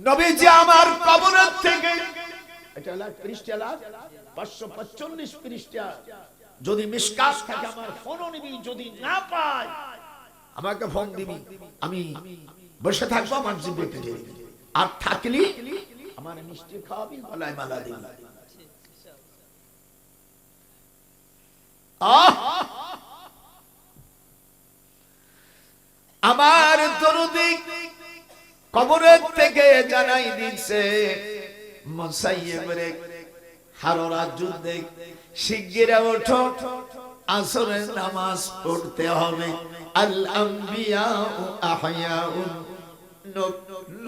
নবীজি আমার কবরের থেকে এটা হলো পৃষ্ঠা 545 পৃষ্ঠা, যদি মিশকাত থাকে আমার ফোন নিবি, যদি না পাই আমাকে ফোন দিবি, আমি বসে থাকবো, আমার জিভে কেটে দিবি, আর থাকলি আমার মিষ্টি খাওয়াবি, গলায় মালা দিবি। আমার দরদি কবরের থেকে জানাই দিচ্ছে মুসাইয়্যিবরে হারারাত যুদ্ধে শিগগির ওঠো, আসরের নামাজ পড়তে হবে। আল আম্বিয়া আহয়াউন,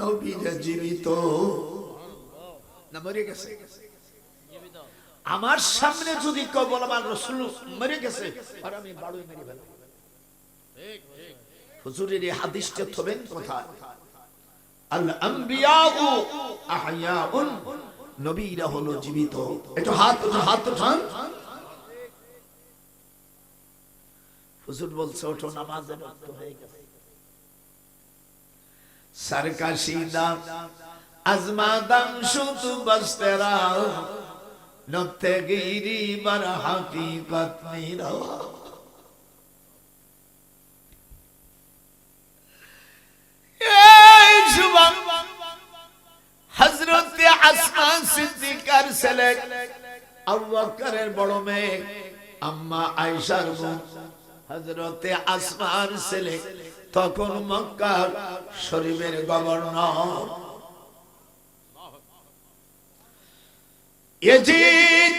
নবীরা জীবিত না মরে গেছে? আমার সামনে যদি কেউ বলে আমার রাসূল মরে গেছে, আর আমি বাড়ুই মেরে ফেলব। ঠিক ঠিক, হুজুরের এই হাদিসটা থবেন কোথায়? আল আম্বিয়া আহয়াউন, নবীরা হলো জীবিত। একটু হাত উঠান। হুজুর বলছে ওঠো, নামাজের ওয়াক্ত হয়ে গেছে। সরকাশিদা আজমাদাম শুতু বস্তেরা নতে গিরি বার হাকিকত নিরা। এই যুবক হযরত আসমা সিদ্দিকার ছেলে আবু বকরের বড় মেয়ে আম্মা আয়েশার বোন হযরত আসমার ছেলে, তখন মক্কা শরীফের গভর্নর ইয়াজিদ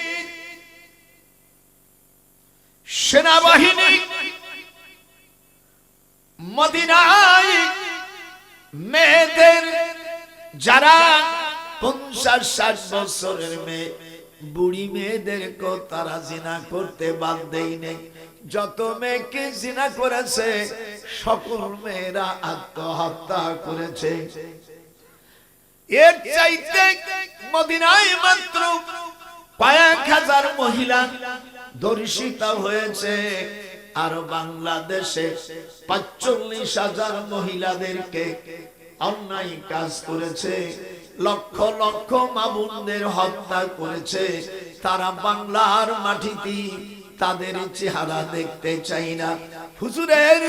সেনাবাহিনী মদিনায় মেয়েদের যারা 50-60 বছরের মেয়ে, বুড়ি মেয়েদেরকে তারা জিনা করতে বাদ দেয়নি। যত মেয়েকে জিনা করেছে সকল মেয়েরা আত্মহত্যা করেছে। এর চাইতে মদিনায় মাত্র কয়েক হাজার মহিলা ধর্ষিতা হয়েছে, আর বাংলাদেশে 45,000 মহিলাদেরকে অন্যায় কাজ করেছে, লক্ষ লক্ষ মা বোনদের হত্যা করেছে। তারা বাংলার মাটিতে তাদের চেহারা দেখতে চাই না। হুজুরের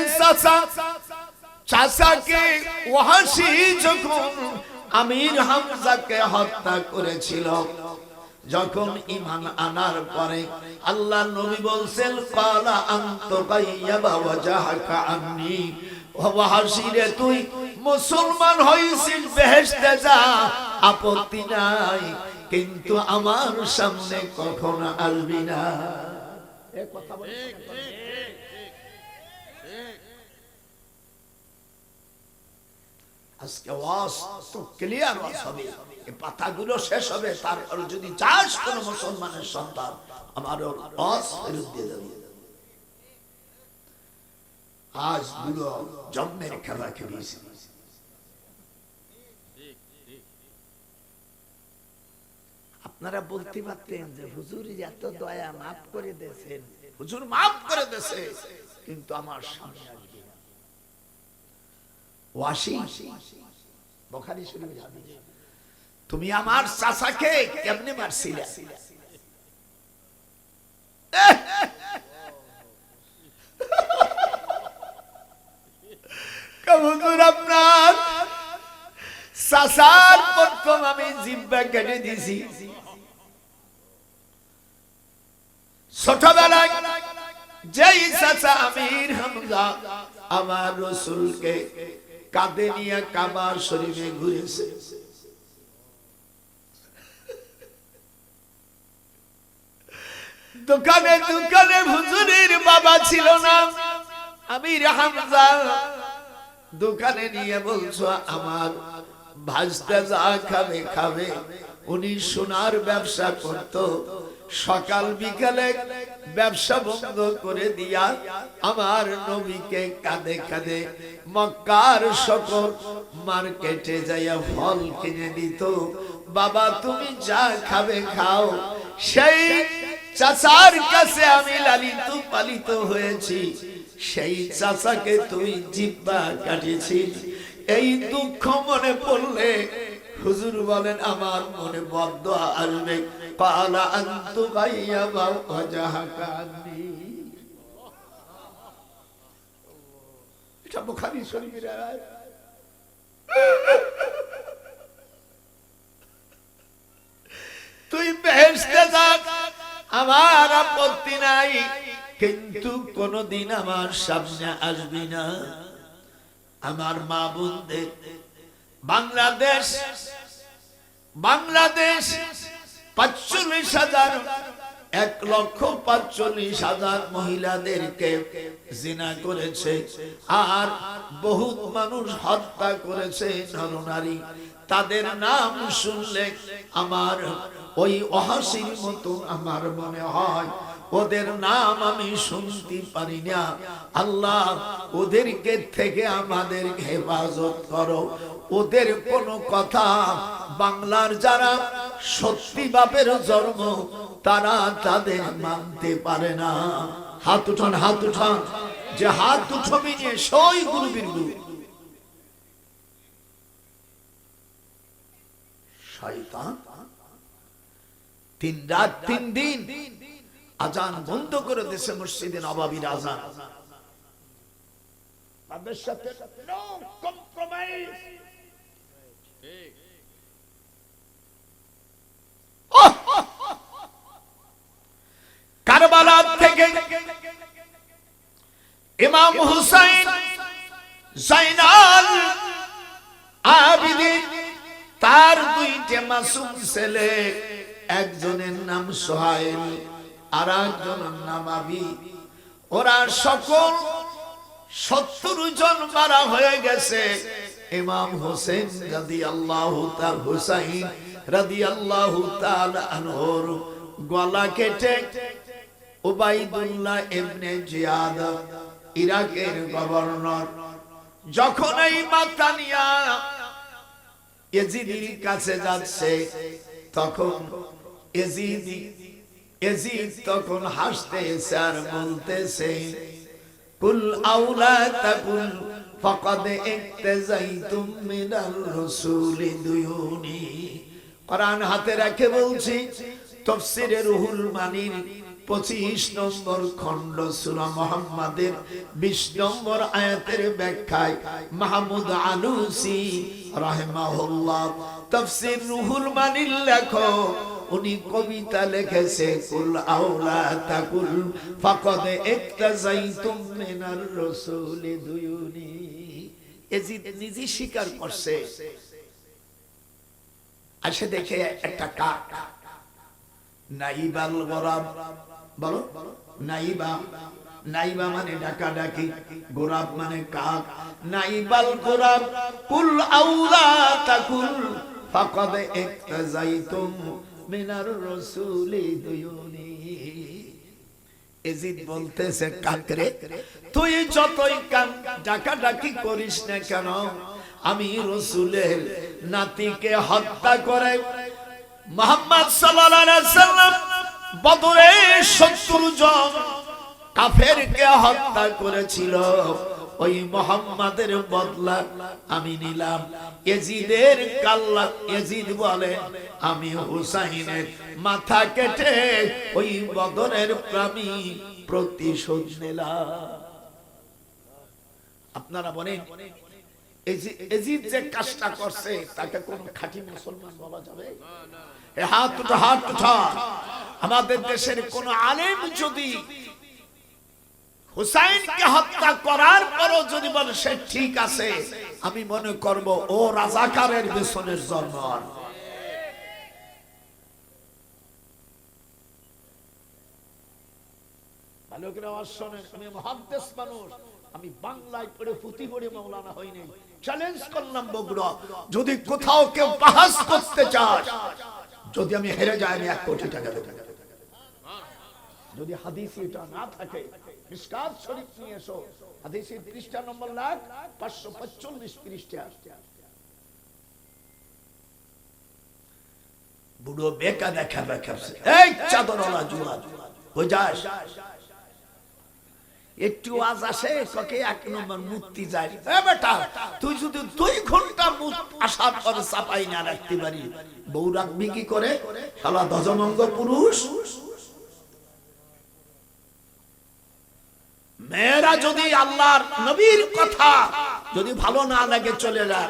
চাচাকে ওয়াহশী যখন আমির হামজাকে হত্যা করেছিল, যখন ঈমান আনার পরে আল্লাহ নবী বলছেন ক্বালা আনতা গায়্যাবা ওয়াজহাকা আন্নী, ওয়াহশী রে তুই মুসলমান হইছিস, বেহেশতে যা, আপত্তি নাই, কিন্তু আমার সামনে কখনো আসবি না। এই কথা বলে আজকে ওয়াজ তো ক্লিয়ার ওয়াজ হবে, এই পাতাগুলো শেষ হবে, তারপর যদি চাস কোন মুসলমানের সন্তান আমার ওয়াজ ফেরত দিয়ে যাবে। আজ গুলো জন্মের খেলা খেলিয়েছে। আপনারা বলতে পারতেন যে হুজুর এত দয়া, মাফ করে দিয়েছেন, হুজুর মাফ করে দিয়েছে, কিন্তু আমার সামনে আসবে না। ওয়াসি বুখারী শরীফের হাদিস, তুমি আমার চাচাকে কেমনে মারছিলে? হুজুর আপনার চাচার প্রথম আমি জিহ্বা কেটে দিয়েছি। ছোটবেলায় যেই চাচা আমির হামজা আমার রাসূলকে কাঁধে নিয়ে কাবা শরীফে ঘুরেছে, দোকানে দোকানে হুজুরের বাবা ছিল না আমির হামজা, দোকানে নিয়ে বলছো আমার ভাজতে যা খাবে খাবে। উনি সোনার ব্যবসা করত, সকাল বিকালে ব্যবসা বন্ধ করে দিয়া আমার নবীকে কাঁধে কাঁধে মক্কার সকল মার্কেটে যাইয়া ফল কিনে দিত। বাবা তুমি যা খাবে খাও। সেই চাচার কাছে আমি লালিত পালিত হয়েছি, সেই চাচাকে তুই জিহ্বা কাটিয়েছিস। এই দুঃখ মনে পড়লে হুজুর বলেন আমার মনে বদদোয়া আসবে কালা আনতু গায়্যাবা ওয়াজাহাকানি এটা বুখারী শরীফের আয়াত তুই বেহেশতে যা আমার আপত্তি নাই কিন্তু কোনদিন আমার সামনে আসবি না আমার মা বোনদের বাংলাদেশ ৪৫,০০০ ১,৪৫,০০০ মহিলাদেরকে জিনা করেছে আর বহুত মানুষ হত্যা করেছে নরনারী তাদের নাম শুনলে আমার ওই অহাসির মতো আমার মনে হয় ওদের নাম আমি শুনতে পারি না আল্লাহ ওদেরকে থেকে আমাদের হেফাজত করো ওদের কোনো কথা বাংলার যারা সত্যি বাপের জন্ম তারা তাদের মানতে পারে না হাত উঠান যে হাত উঠবি নিয়ে সই গুরু বিন্দু শয়তান ৩ রাত ৩ দিন আজান বন্ধ করে দিয়েছে মসজিদে নববীর আজান তাদের সাথে নো কম্প্রোমাইজ কারবালা থেকে ইমাম হুসাইন জাইনাল আবিদিন তার ২টা মাসুম ছেলে একজনের নাম সোহাইল আর একজনের নাম আবি ওরা সকল ৭০ জন মারা হয়ে গেছে ইমাম হোসেন রাদিয়াল্লাহু তাআলা হুসাইন রাদিয়াল্লাহু তাআলা আনহুর গলা কেটে উবাইদুল্লাহ ইবনে জিয়াদ ইরাকের গভর্নর যখন এই মাতানিয়া ইয়াজিদের কাছে যাচ্ছে তখন ইয়াজিদ তখন হাসতেছে আর বলতেছে কুল আউলা তাকুল ফাকাদ ইক্তাযাইতুম মিনার রাসূলি দুয়ুনি কোরআন হাতে রেখে বলছি তাফসীরে রুহুল মানির ২৫ নম্বর খণ্ড সূরা মুহাম্মাদের ২০ নম্বর আয়াতের ব্যাখ্যায় মাহমুদ আলুসি রাহিমাহুল্লাহ তাফসীর রুহুল মানির লেখক উনি কবিতা লিখেছে কুল আউলা তাকুল ফাকাদ ইক্তাযাইতুম মিনার রাসূলি দুয়ুনি ইয়াজিদ নিজে স্বীকার করছে আসে দেখে একটা কাক নাইবাল গোরাব বলো নাইবা মানে ডাকা ডাকি গোরাব মানে কাক নাইবাল গোরাব কুল আউলা তাকুল ফাকাদ ইক্তাযাইতুম মিনার রাসূলি দুয়ুনি ইয়াজিদ বলতেছে কাকরে তুই যতই কান ডাকা ডাকি করিস না কেন আমি রাসূলের নাতিকে হত্যা করে মুহাম্মদ সাল্লাল্লাহু আলাইহি ওয়াসাল্লাম বদরে ৭০ জন কাফেরকে হত্যা করেছিল ওই মুহাম্মাদের বদলা আমি নিলাম ইয়াজিদের কাল্লা ইয়াজিদ বলে আমি হুসাইনের মাথা কেটে ওই বদরের প্রামী প্রতিশোধ নিলাম আপনারা বলেন ইয়াজিদ যে কাজটা করছে তাকে কোন খাঁটি মুসলমান বলা যাবে হাত উঠা আমাদের দেশের কোন আলেম যদি হুসাইনকে হত্যা করার পরও যদি বলে সে ঠিক আছে আমি মনে করব ও রাজাকারের পেছনের জন্ম ভালো করে আওয়াজ শোনেন আমি মুহাদ্দিস মানুষ আমি বাংলায় পড়ে পুঁথি পড়ে মাওলানা হইনি চ্যালেঞ্জ করলাম বগুড়া যদি কোথাও কেউ বাহাস করতে চায় যদি আমি হেরে যাই আমি ১ কোটি টাকা দেব যদি হাদিসে এটা না থাকে মিশকাত শরীফ নিয়ে এসো হাদিসের পৃষ্ঠা নম্বর ৫৪৫ পৃষ্ঠা বুড়ো বেকা দেখা এই চাদরওয়ালা জুয়া কই যাস একটু আজ আসে ককে 1 নম্বর মুক্তি যায়। এ বেটা তুই যদি 2 ঘন্টা আসার পর চাপাই না রাখতে পারি, বউ রাখবি কি করে? শালা দজমঙ্গ পুরুষ। মেয়েরা যদি আল্লাহর নবীর কথা যদি ভালো না লাগে চলে যায়,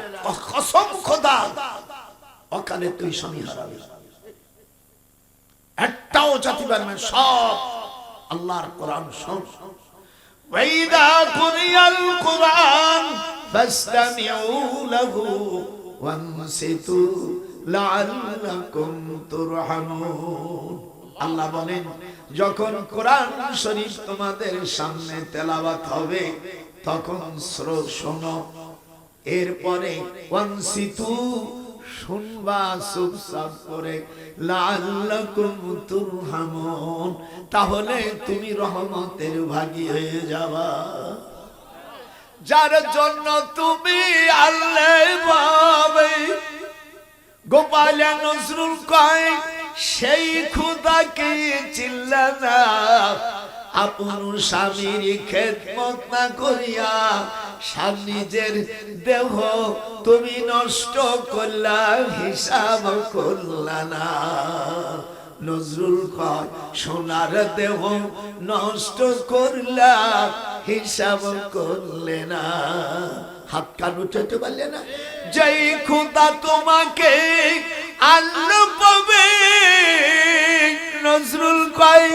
কসম খোদা অকালে তুই স্বামী হারাবি। একটাও জাতি পারবে, সব আল্লাহর কোরআন সব। ওয়াইদা কুরিয়াল কুরআন ফাসতামিউ লাহু ওয়ানসিতু লাআল্লাকুম তুরহামুন। আল্লাহ বলেন, যখন কোরআন শরীফ তোমাদের সামনে তেলাওয়াত হবে তখন শোনো, এরপরে ওয়ানসিতু শুনবা চুপচাপ করে, লাআল্লাকুম তুরহামুন তাহলে তুমি রহমতের ভাগী হয়ে যাবা। যার জন্য তুমি আল্লাহ পাবে। গোপাল নজরুল কয়, সেই খোদাকে চিল্লা না, আপন স্বামীর খেদমত না করিয়া নিজের দেহ তুমি নষ্ট করলা, হিসাব করলা না। নজরুল কয়, সোনার দেহ নষ্ট করলা, হিসাব করলে না। হাত কান উঠাতে পারলে না। যেই খোদা তোমাকে আল্লাহ পাবে, নজরুল কয়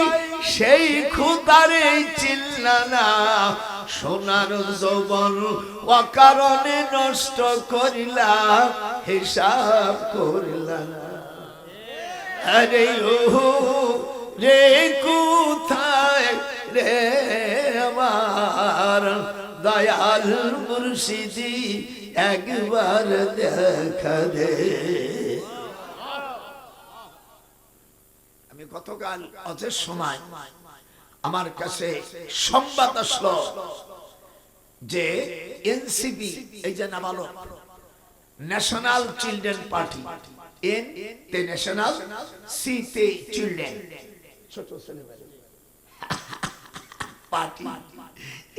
সেই খোদারে চিল্লা না, সোনার যৌবন অকারণে নষ্ট করিলা, হিসাব করিলা না। আরে ও রে কোথায় রে আমার দয়াল মুর্শিদি, একবার দেখা দে। আমি গতকাল অজের সময় আমার কাছে সংবাদ আসলো যে এনসিপি, এই যে নাবালক, ন্যাশনাল চিলড্রেন পার্টি, এন তে ন্যাশনাল, সি তে চিলড্রেন, ছোট ছেলেমেয়ে পার্টি,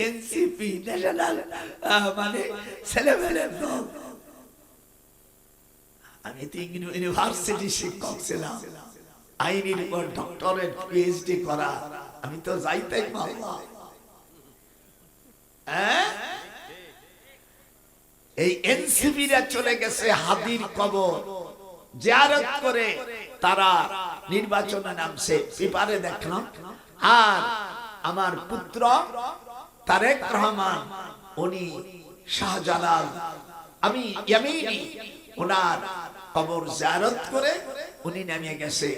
এনসিপি ন্যাশনাল মানে ছেলেমেয়ে দল। আমি তো ইউনিভার্সিটি শিক্ষক ছিলাম, আইনের উপর ডক্টরেট পিএইচডি করা, আমি তো যাইতাই পারলাম। এই এনসিপিরা চলে গেছে হাদির কবর জিয়ারত করে, তারা নির্বাচনে নামছে, পেপারে দেখলাম। আর আমার পুত্র তারেক রহমান, উনি শাহজালাল, আমি ইয়ামিনী, ওনার কবর জিয়ারত করে উনি নামিয়ে গেছে।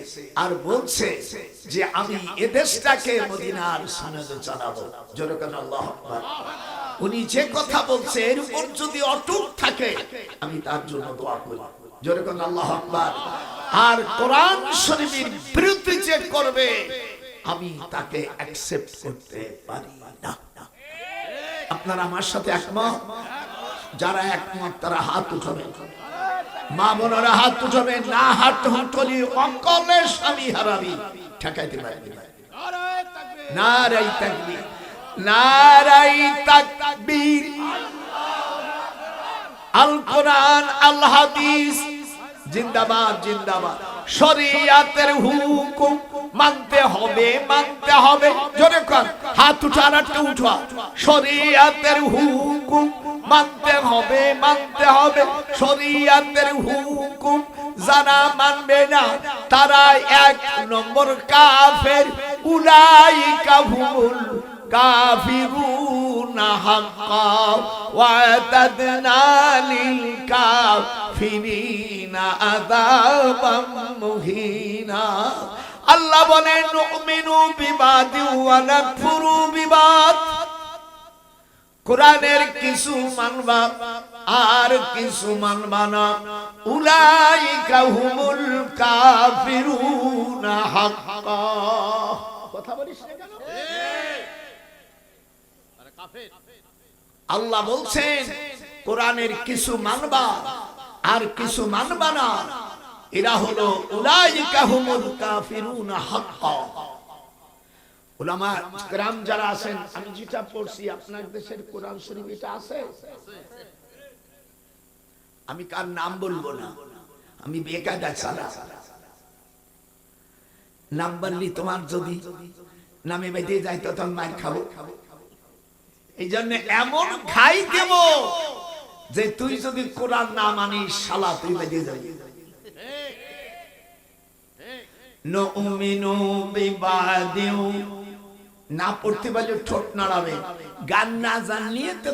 আর বলছে যে আমি এ দেশটাকে মদিনার সনদে চালাবো। জোরে বলেন আল্লাহু আকবার। উনি যে কথা বলছে এর উপর যদি অটুট থাকে, আমি তার জন্য দোয়া করি। জোরে বলেন আল্লাহু আকবার। আর কোরআন শরীফের বিরুদ্ধে যে করবে, আমি তাকে অ্যাকসেপ্ট করতে পারি না। আপনারা আমার সাথে একমত? যারা একমত তারা হাত উঠাবেন। মা বোনেরা হাত উঠাবেন। না হাত উঠলি অকলে স্বামী হারাবি, ঠেকাইতে পারবি না। নারাই তাকবীর, নারাই তাকবীর। আল কোরআন আল হাদিস জিন্দাবাদ, জিন্দাবাদ। শরিয়াতের হুকুম মানতে হবে, মানতে হবে। জোরে কর, হাত উঠা, আর একটা উঠা। শরিয়াতের হুকুম মানতে হবে, মানতে হবে। শরিয়াতের হুকুম যারা মানবে না তারা 1 নম্বর কাফের। উলাইকা হুমুল কাফিরুনা হাক্কা ওয়া আতাদনা লিল কাফিরিনা আযাবাম মুহিনা। আল্লাহ বলেন, নুমিনু বিবাদি ওয়া নাকফুরু বিবাদ। কোরআনের কিছু মানবা আর কিছু মানবা না। উলাইকা হুমুল কাফিরুনা হাক্কা। কথা বলিস না কেন? আল্লাহ বলছেন কোরআনের কিছু মানবা আর কিছু মানবা না, এরা হলো উলাইকা হুমুল কাফিরুনা হাক্কা। উলামা کرام যারা আছেন, আমি যেটা পড়ছি আপনার দেশের কোরআন শরীফ এটা আছে? আমি কার নাম বলবো না, আমি বেকায়দা ছাড়া নাম বললি তোমার যদি নামে বেঁধে যায় তখন মার খাবো। এই জন্য এমন খাই দেব যে তুই যদি কোরআন না মানিস শালা তুই বেঁধে যাবি। নুমিনু বিবাদিউ না পড়তে পারলে ঠোঁট নাড়াবে, গান না জানলিয়ে তো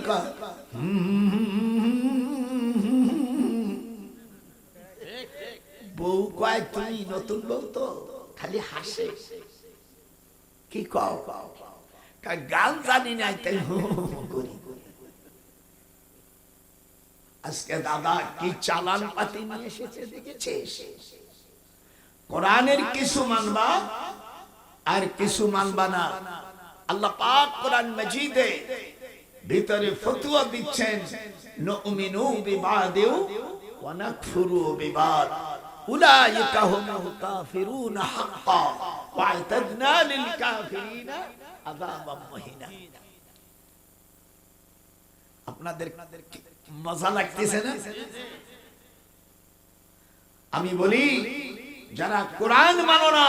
বউ কয় তুমি নতুন বউ তো খালি হাসে, কি কও গান জানি না তাই করি। আজকে দাদা কি চালান পাতি নিয়ে এসেছে দেখেছিস? কোরআনের কিছু মানবা আর কিছু মানবা না। আল্লাহ পাক কোরআন মাজিদে ভিতরে ফতোয়া দিচ্ছেন, নুমিনু বিবাদিউ ওয়া নাকফুরু বিবাদ উলাইকা হুমুল কাফিরুন হাক্কা ওয়া আ'তাদনা লিল কাফিরিনা আযাবাম মুহিনা। আপনাদের মজা লাগতেছে না? আমি বলি যারা কোরআন মানো না,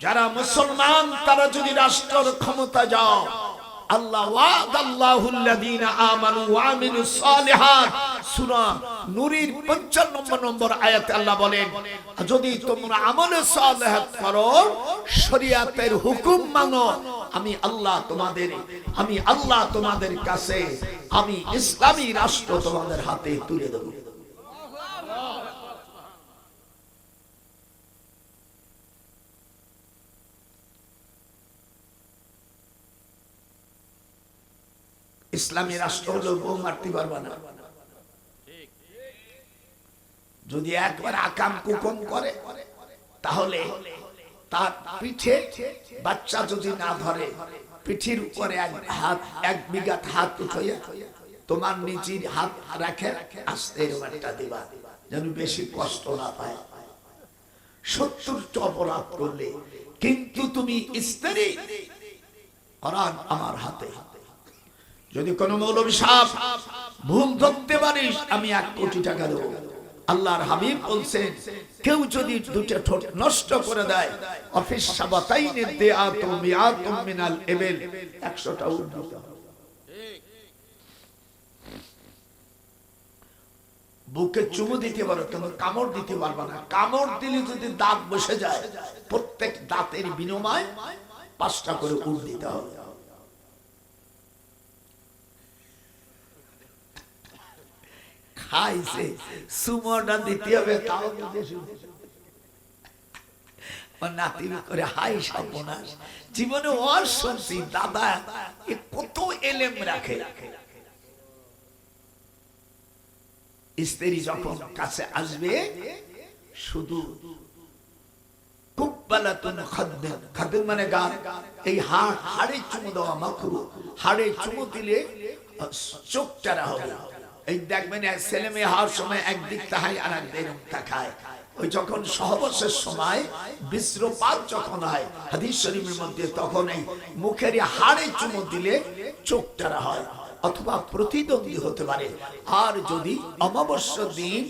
যারা মুসলমান, তারা যদি রাষ্ট্রের ক্ষমতা যাও, আল্লাহ ওয়াদাল্লাহুল্লাযীনা আমানু ওয়া আমিলুস সালিহাত সূরা নূরের 55 নম্বর আয়াতে আল্লাহ বলেন, যদি তোমরা আমলে সালিহাত করো, শরীয়তের হুকুম মানো, আমি আল্লাহ তোমাদের কাছে আমি ইসলামী রাষ্ট্র তোমাদের হাতে তুলে দেব। ইসলামী রাষ্ট্র হলো বউ মারতে পারবা না। যদি একবার আকাম কুকুম করে তাহলে তার পিঠে বাচ্চা যদি না ধরে, পিঠির উপরে এক বিঘা হাত উঠাইয়া তোমার নিজের হাত রাখে আস্তে একটা দিবা, যেন বেশি কষ্ট না পায়। 70টা অপরাধ করলে কিন্তু তুমি স্ত্রী, কোরআন আমার হাতে। যদি কোন মৌলবী সাহেব ভুল ধরতে পারিস, আমি 1 কোটি টাকা দেব। আল্লাহর হাবিব বলছেন, কেউ যদি দুটো ঠোঁট নষ্ট করে দেয়, অফিস সাবাতাইনে দেআতু মিআতুম মিনাল ইবিল, 100টা উট দিতে হবে। বুকে চুমু দিতে পারো, কিন্তু কামড় দিতে পারবা না। কামড় দিলে যদি দাঁত বসে যায়, প্রত্যেক দাঁতের বিনিময়ে 5টা করে উট দিতে হবে। খাইছে সুমোটা দিতে হবে, তাও নাতি করে হাই সর্বনাশ। জীবনে ওর শুনছি দাদা এ কত এলেম রাখে। স্ত্রী যখন কাছে আসবে, শুধু কুব্বালাতুন খাদ্দান, খাদ্দান মানে গান, এই হাড়ে চুমু দেওয়া মাকরুহ। হাড়ে চুমু দিলে চোখ চারা হবে। এই দেখবেন ছেলে মেয়ে হওয়ার সময় একদিক তাহাই আর একদিক তাকায়। ওই যখন সহবাসের সময় বিশ্রপাত যখন হয় হাদিস শরীফের মধ্যে, তখন এই মুখের হাড়ে চুমু দিলে চোখ চারা হয়, অথবা প্রতিদ্বন্দ্বী হতে পারে। আর যদি অমাবস্যা দিন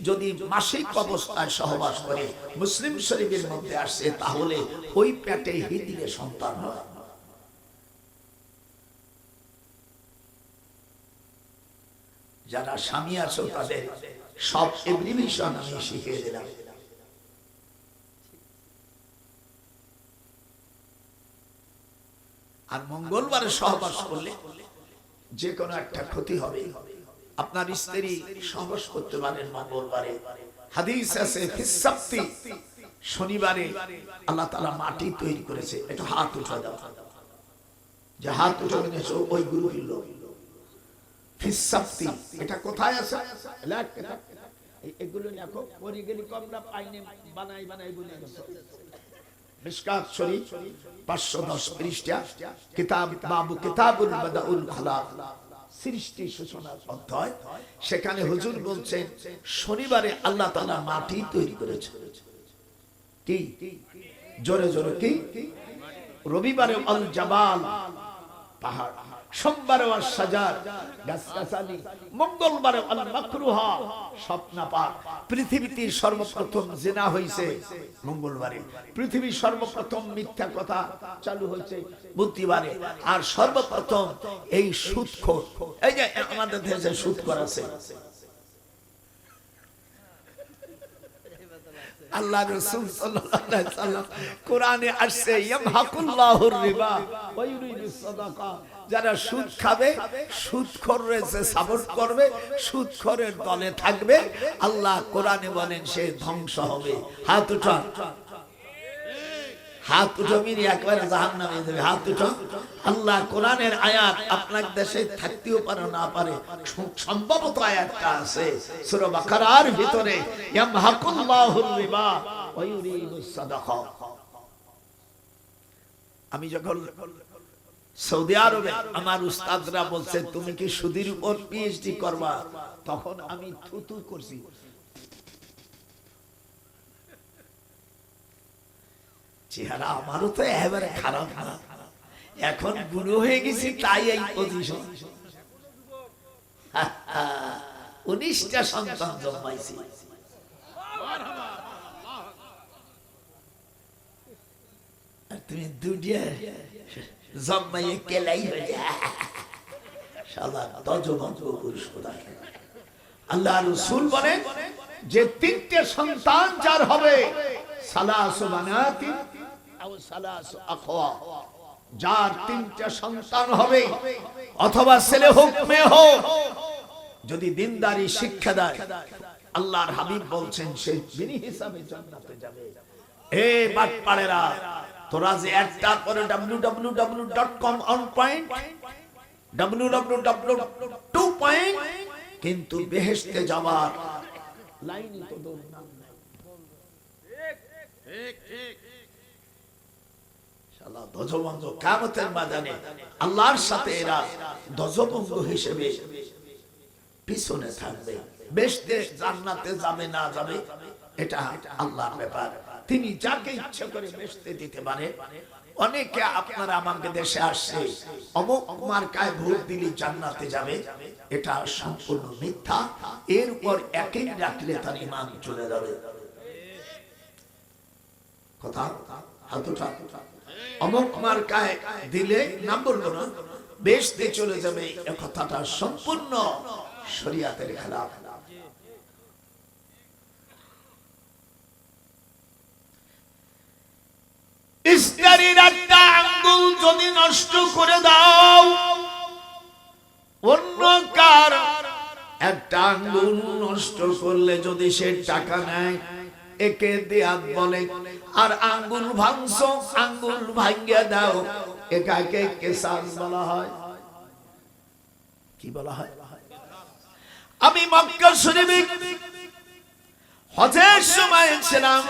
যদি মাসিক অবস্থায় সহবাস করে, মুসলিম শরীফের মধ্যে আসছে, তাহলে ওই পেটে হিদিলে সন্তান হয়। যারা স্বামী আছো তাদের সব এভরিভিশন আমি শিখিয়ে দিলাম। আর মঙ্গলবারে সহবাস করলে যে কোনো একটা ক্ষতি হবে। আপনার স্ত্রী সহবাস করতে পারেন মঙ্গলবারে। হাদিস আছে ফিসসাবতি, শনিবারে আল্লাহ তাআলা মাটি তৈরি করেছে। একটু হাত উঠা দাও, যে হাত উঠাবে না ওই গ্রুপের লোক। ফিসসাবতি এটা কোথায় আছে? এগুলো দেখো, পরিগেলি কমরা পাইনে বানাই বলে গেছে। মিশকাত শরীফ 510 পৃষ্ঠা, কিতাব বাবু কিতাবুল বাদাউল খালাক, সৃষ্টি সূচনার অধ্যায়। সেখানে হুজুর বলছেন, শনিবারে আল্লাহ তাআলা মাটি তৈরি করেছে। কি জোরে জোরে কি রবিবারে আল জাবাল পাহাড়, সোমবারে আল শাজার গাছগাছালি, মঙ্গলবারে আল মাকরুহা স্বপ্নাপাত। পৃথিবীতে সর্বপ্রথম জিনা হয়েছে মঙ্গলবারে, পৃথিবীর সর্বপ্রথম মিথ্যা কথা চালু হয়েছে বুধবারে, আর সর্বপ্রথম এই সুদখোর, এই যে আমাদের দেশে সুদখোর আছে, আল্লাহ রাসূল সাল্লাল্লাহু আলাইহি ওয়াসাল্লাম কোরআনে আসছে ইয়ামহাকুল্লাহুর রিবা ওয়া ইউরিদুস সাদাকা, যারা সুদ খাবে, সুদখোররে যে সাপোর্ট করবে, সুদখোরের দলে থাকবে, আল্লাহ কোরআনে বলেন সে ধ্বংস হবে। হাত উঠান, হাত উঠো, মিনি একবারে জাহান্নামে যাবে, হাত উঠো। আল্লাহ কোরআনের আয়াত আপনার দেশে থাকতেও পারে না পারে, সম্ভবত আয়াতটা আছে সূরা বাকারার ভিতরে, ইয়ামহাকুল্লাহুর রিবা ওয়া ইউরিদুস সাদাকা। আমি যখন সৌদি আরবে আমার উস্তাদরা বলছে তুমি কি সুদের উপর পিএইচডি করবা, তখন আমি থুতু করছি। চেহারা আমারও তো একেবারে খারাপ না, এখন বুড়ো হয়ে গেছি তাই এই পজিশন। 19টা সন্তান জন্মাইছি, আর তুমি দুটিয়া জন্মাইয়ে কেলাই হয়ে যা শালা দজবন্ধ পুরুষ খোদা। আল্লাহ রাসূল বলেন যে 3টে সন্তান যার হবে, সালাসু বানাতিন আও সালাসু আখওয়া, যার 3টে সন্তান হবে, অথবা ছেলে হোক মেয়ে হোক, যদি দিনদারি শিক্ষা দেয়, আল্লাহর হাবিব বলছেন সে বিনি হিসাবে জান্নাতে যাবে। এ বাটপাড়েরা, তোরা যে একটার পরে www.com on point, www.2 point, কিন্তু বেহেশতে যাওয়ার লাইনই তো তোর নাম নাই। ঠিক ঠিক শালা দজবন্ধ কিয়ামতের ময়দানে আল্লাহর সাথে এরা দজবন্ধ হিসেবে পিছনে থাকবে। বেহেশতে জান্নাতে যাবে না যাবে এটা আল্লাহর ব্যাপার, তিনি যাকে ইচ্ছা করে বেহেশতে দিতে পারে। অনেকে আপনারা আমাদের দেশে আসছে অমুক মার্কায় ভোট দিলে জান্নাতে যাবে, এটা সম্পূর্ণ মিথ্যা। এর উপর একই রাখলে তার ঈমান চলে যাবে। কথা হাতুটা অমুক মার্কায় দিলে নাম বলবো না, বেহেশতে চলে যাবে, এই কথাটা সম্পূর্ণ শরীয়তের খেলাফ। স্ত্রীর একটা আঙ্গুল যদি নষ্ট করে দাও, অন্য কার একটা আঙ্গুল নষ্ট করলে যদি সে টাকা নেয়, একে দেয়াত বলে। আর আঙ্গুল ভাঙছো, আঙ্গুল ভাঙিয়ে দাও, এটাকে কিসাস বলা হয়। কি বলা হয়? আমি মক্কা শরীফে হজের সময় ছিলাম,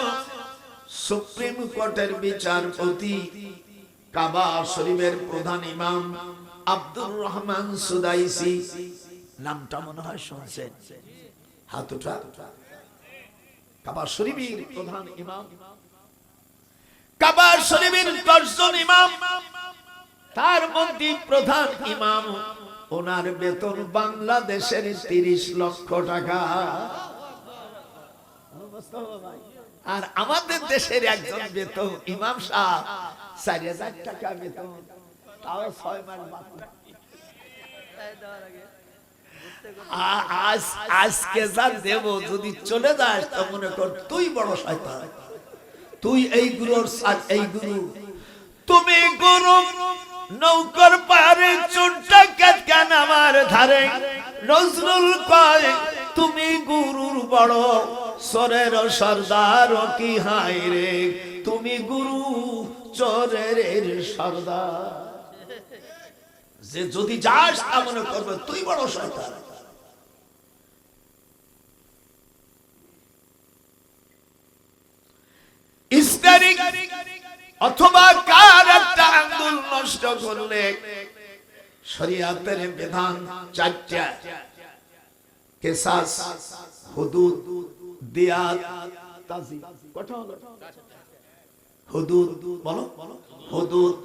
সুপ্রিম কোর্টের বিচারপতি, কাবা শরীফের প্রধান ইমাম আব্দুর রহমান সুদাইসি, নামটা মনে হয় শুনছেন, হাত উঠা। কাবা শরীফের প্রধান ইমাম, কাবা শরীফের 10 জন ইমাম, তার মধ্যে প্রধান ইমাম, ওনার বেতন বাংলাদেশের 30 লক্ষ টাকা। আর আমাদের দেশের একজন বেতন ইমাম সাহেব 4000 টাকা বেতন, তাও 6 মাস বাকি। আজকে যা দেব, যদি চলে যাস তো মনে কর তুই বড় শয়তান, তুই এই গুরুর সাথ, এই গুরু, তুমি গুরু নৌকর পারে চুনটা কেন আমার ধারে, নজরুল কয় তুমি গুরুর বড় চোরের সর্দার, কি হায় রে তুমি গুরু চোরের সর্দার। যে যদি যাস তা মনে করবে তুই বড় শয়তান। স্ত্রী অথবা কার একটা আঙ্গুল নষ্ট করলে শরীয়তের বিধান 4টা, কিসাস, হুদুদ, দিয়াত, তাজি। কত হলো? হুদুদ বলো, হুদুদ,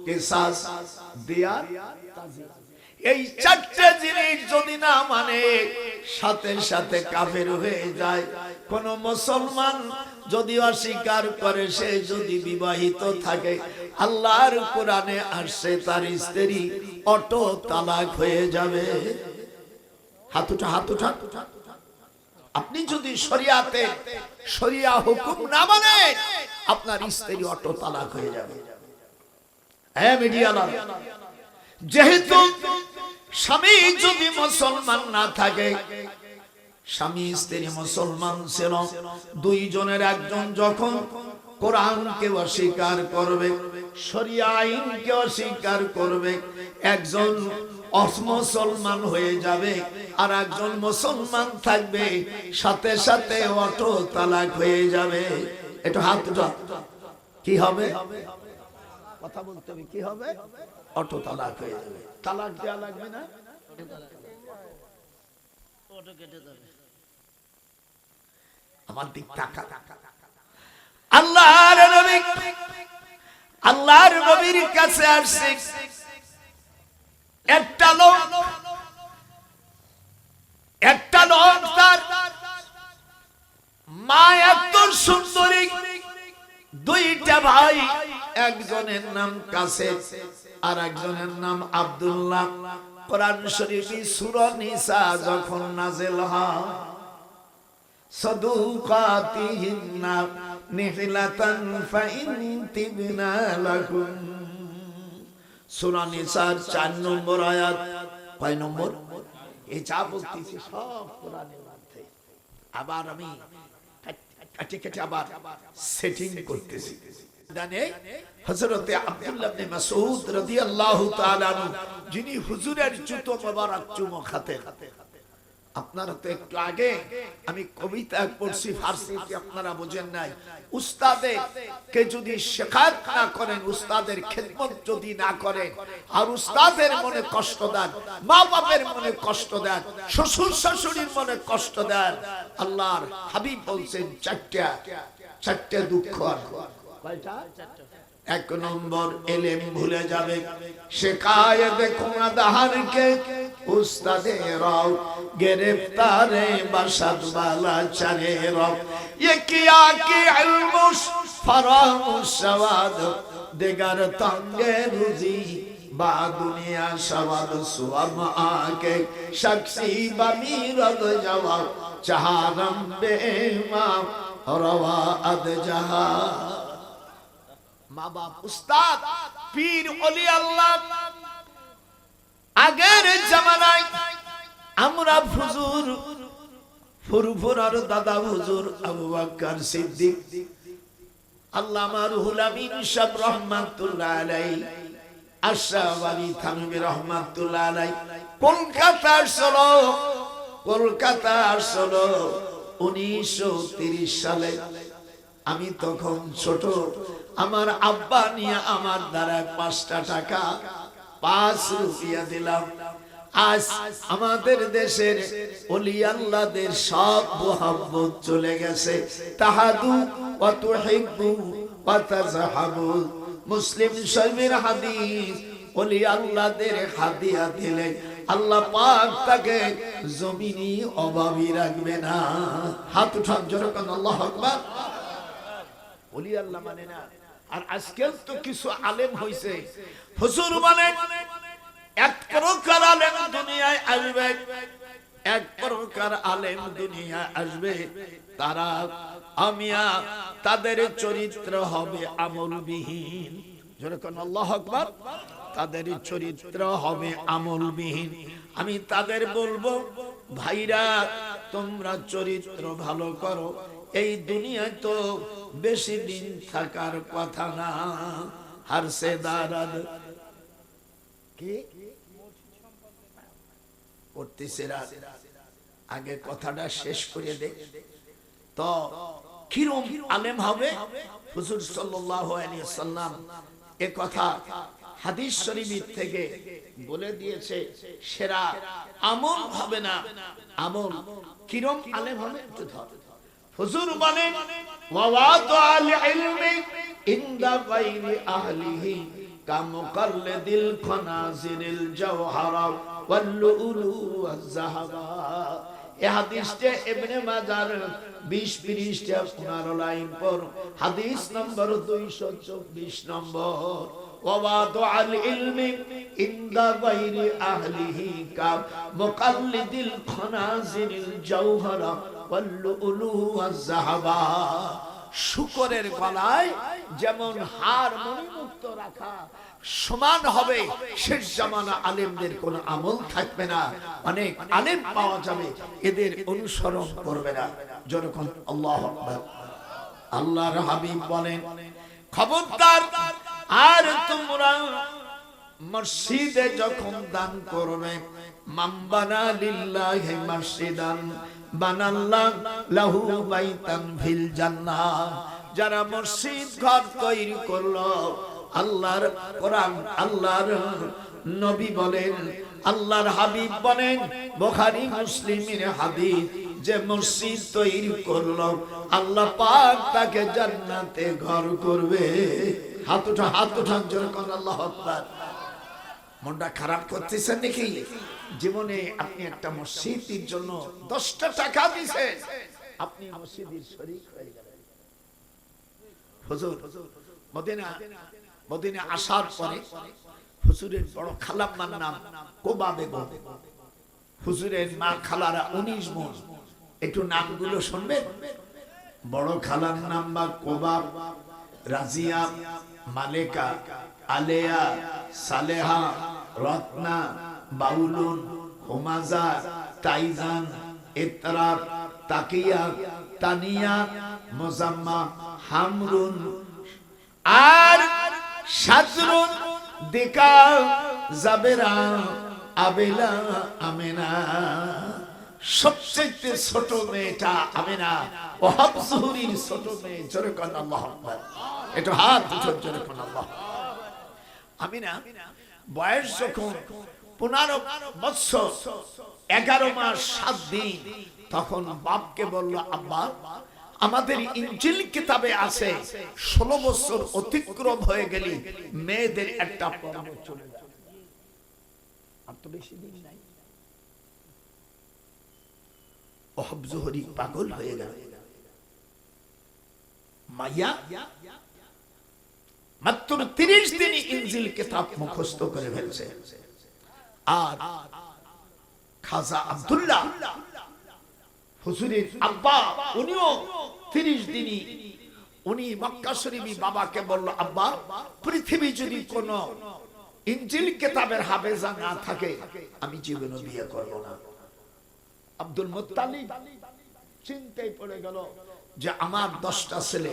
কিসাস, দিয়াত, তাজিয়া। এই চারটি জিনিস যদি না মানে সাথে সাথে কাফের হয়ে যায়। কোন মুসলমান যদি অস্বীকার করে, সে যদি বিবাহিত থাকে, আল্লাহর কোরআনে আসছে তার স্ত্রী অটো তালাক হয়ে যাবে। হাত উঠা, হাত উঠা। আপনি যদি শরিয়াতে শরিয়া হুকুম না মানে, আপনার স্ত্রী অটো তালাক হয়ে যাবে। হ্যাঁ মিডিয়ালা, যেহেতু স্বামী যদি মুসলমান না থাকে, স্বামী স্ত্রী মুসলমান ছিল, দুইজনের একজন যখন কোরআনকে অস্বীকার করবে, শরিয়া আইনকে অস্বীকার করবে, একজন অমুসলমান হয়ে যাবে আর একজন মুসলমান থাকবে, সাথে সাথে অটো তালাক হয়ে যাবে। এটা হাত উঠা। কি হবে? কথা বলতে হবে। কি হবে? অটো তালাক হয়ে যাবে। তালাক দেওয়া লাগবে না, অটো কেটে যাবে। আমার দিক তাকা। আল্লাহর নবী, আল্লাহর নবীর কাছে আসছে একটা লোক, একটা লোক, তার মা এত সুন্দরী, দুইটা ভাই, একজনের নাম কাসেম আর একজনের নাম আব্দুল্লাহ। কোরআন শরীফে সূরা নিসা যখন নাযিল হয়, সাদুকাতিহিন্না নিহলাতান ফাইন তিবনা লাকুম, সূরা নিসার 4 নম্বর আয়াত। কয় নম্বর? এই যা বলতেছি সব কোরআনের মধ্যে। আবার আমি কাটে কাটে আবার সেটিং করতেছি। জানে হযরতে আব্দুল্লাহ ইবনে মাসউদ রাদিয়াল্লাহু তাআলা আনহু, যিনি হুজুরের জুতো মোবারক চুমো খাতেন। আপনারা তো একটু আগে আমি কবিতা পড়ছি ফারসিতে, আপনারা বুঝেন নাই। উস্তাদে কে যদি শেখাত না করেন, উস্তাদের খেদমত যদি না করেন, আর উস্তাদের মনে কষ্ট দেন, মা বাবার মনে কষ্ট দেন, শ্বশুর শাশুড়ির মনে কষ্ট দেন, আল্লাহর হাবিব বলছেন চারটা দুঃখ। কয়টা? এক নম্বর এলেম ভুলে যাবে, শেখায় দেখো না দাহারকে উস্তাদেরাও, গ্রেফতারে বাসাত বালা চারে রব, ये किया कि इल्मुस फरामुस सवाद, दिगर तंगे रुजी बा दुनिया सवाद, सुअम आके शख्सी बमीरद जवाब, चहारम बेमा रवा अद जहा। মা বাপ, উস্তাদ, পীর, ওলি আল্লাহ। আগের জামানায় আমরা হুজুর, ফুরফুরার দাদা হুজুর আবু বকর সিদ্দিক, আল্লামা রুহুল আমিন সাহেব রহমাতুল্লাহ আলাইহি, আশরাফ আলী থানভী রহমাতুল্লাহ আলাইহি কলকাতা আসলো 1930 সালে। আমি তখন ছোট, আমার আব্বা নিয়ে আমার দ্বারা 5টা টাকা 5 রুপিয়া দিলাম। আজ আমাদের দেশের ওলি আল্লাহদের সব মুহাব্বত চলে গেছে। তাহাদু ওয়া তুহিব্বু ওয়া তাযহাবু, মুসলিম শরীফের হাদিস, ওলি আল্লাহদের হাদিয়া দিলে আল্লাহ পাক তাকে জমিনি অভাবী রাখবে না। হাত উঠান জোরে কোন আল্লাহু আকবার। ওলি আল্লাহ মানে না। আর আজকাল তো কিছু আলেম হইছে, হুজুর মানে এক প্রকার আলেম দুনিয়ায় আসবে, এক প্রকার আলেম দুনিয়ায় আসবে, তারা আমিয়া, তাদের চরিত্র হবে আমলবিহীন। জোরে কোন আল্লাহু আকবার। তাদের চরিত্র হবে আমলবিহীন। আমি তাদের বলবো, ভাইরা তোমরা চরিত্র ভালো করো, এই দুনিয়ায় তো বেশি দিন থাকার কথা না। হারসে দারাদ কি করতেছেরা, আগে কথাটা শেষ করে দে। তো কিরম আলেম হবে? হুজুর সাল্লাল্লাহু আলাইহি সাল্লাম এ কথা হাদিস শরীফ থেকে বলে দিয়েছে। সেরা আমল হবে না, আমল কিরম আলেম হবে? একটু ধর, হুজুর বলেন ওয়াওয়াদুল ইলমি ইনদা গায়রি আহলিহি কামুকাল্লিদিল খানাজিরিল জাওহারা ওয়াল লুলু ওয়াজ যাহাবা। এই হাদিসটা ইবনে মাজার 20 পৃষ্ঠা 15 লাইন পর হাদিস নম্বর 224 নম্বর। ওয়াওয়াদুল ইলমি ইনদা গায়রি আহলিহি কামুকাল্লিদিল খানাজিরিল জাওহারা ওয়াল লুলু ওয়াজ যাহাবা। শুকরের গলায় যেমন হার মণিমুক্ত রাখা সমান হবে, শেষ জামানা আলেমদের কোন আমল থাকবে না, অনেক আলেম পাওয়া যাবে, এদের অনুসরণ করবে না। যখন আল্লাহু আকবার। আল্লাহর হাবিব বলেন খবরদার, আর তোমরা মসজিদে যখন দান করবে, মান বানা লিল্লাহি মসজিদান বানাল্লাহু লাহু বাইতান ফিল জান্নাহ। যারা মসজিদ ঘর তৈরি করলো, আল্লাহর কোরআন, আল্লাহর নবী বলেন, আল্লাহর হাবিব বলেন, বুখারী মুসলিমের হাদিস, যে মসজিদ তৈরি করলো আল্লাহ পাক তাকে জান্নাতে ঘর করবে। হাত উঠান জোরে কোন আল্লাহু আকবার। মনটা খারাপ করতেছেন নাকি? জীবনে আপনি একটা মসজিদের জন্য 10টা টাকা দিয়েছেন, আপনি মসজিদের শরীক হয়ে গেলেন। হুজুর মদিনা আসার পরে হুজুরের বড় খালাম্মার নাম কোবা বেগম, হুজুরের মা খালারা 19 বোন। একটু নামগুলো শুনবেন। বড় খালার নাম বা কোবা, রাজিয়া, মালেকা, আলেয়া, সালেহা, রত্না, বাউলুন, হোমাজা, টাইজান, ইতরার, তাকিয়া, তানিয়া, মুজাম্মা, হামরুন আর সাজরুন, দিকা, জাবেরা, আবেলা, আমেনা। সবচেয়ে ছোট মেয়েটা আমেনা, ওয়াহাব যুহরির ছোট মেয়ে। জোরে কোন আল্লাহু আকবার। একটু হাত উঠান জোরে কোন আল্লাহ। আমিনা বয়স যখন 15 বছর 11 মাস 7 দিন, তখন বাপকে বলল, আব্বা আমাদের ইনজিল কিতাবে আছে 16 বছর অতিক্রম হয়ে গেলে মেয়েদের একটা পর্ব চলে যায়, আর তো বেশি দিন নাই। ওয়াহাব যুহরি পাগল হয়ে গেল। মাইয়া মাত্র 30 দিন ইনজিল কিতাব মুখস্থ করে ফেলছে। আর খাজা আব্দুল্লাহ হুজুরের আব্বা, উনিও 30 দিনই উনি মক্কা শরীফে বাবাকে বলল, আব্বা পৃথিবী যদি কোন ইনজিল কিতাবের হাফেজা না থাকে আমি জীবনে বিয়ে করব না। আব্দুল মুত্তালিব চিন্তায় পড়ে গেল যে আমার 10টা ছেলে,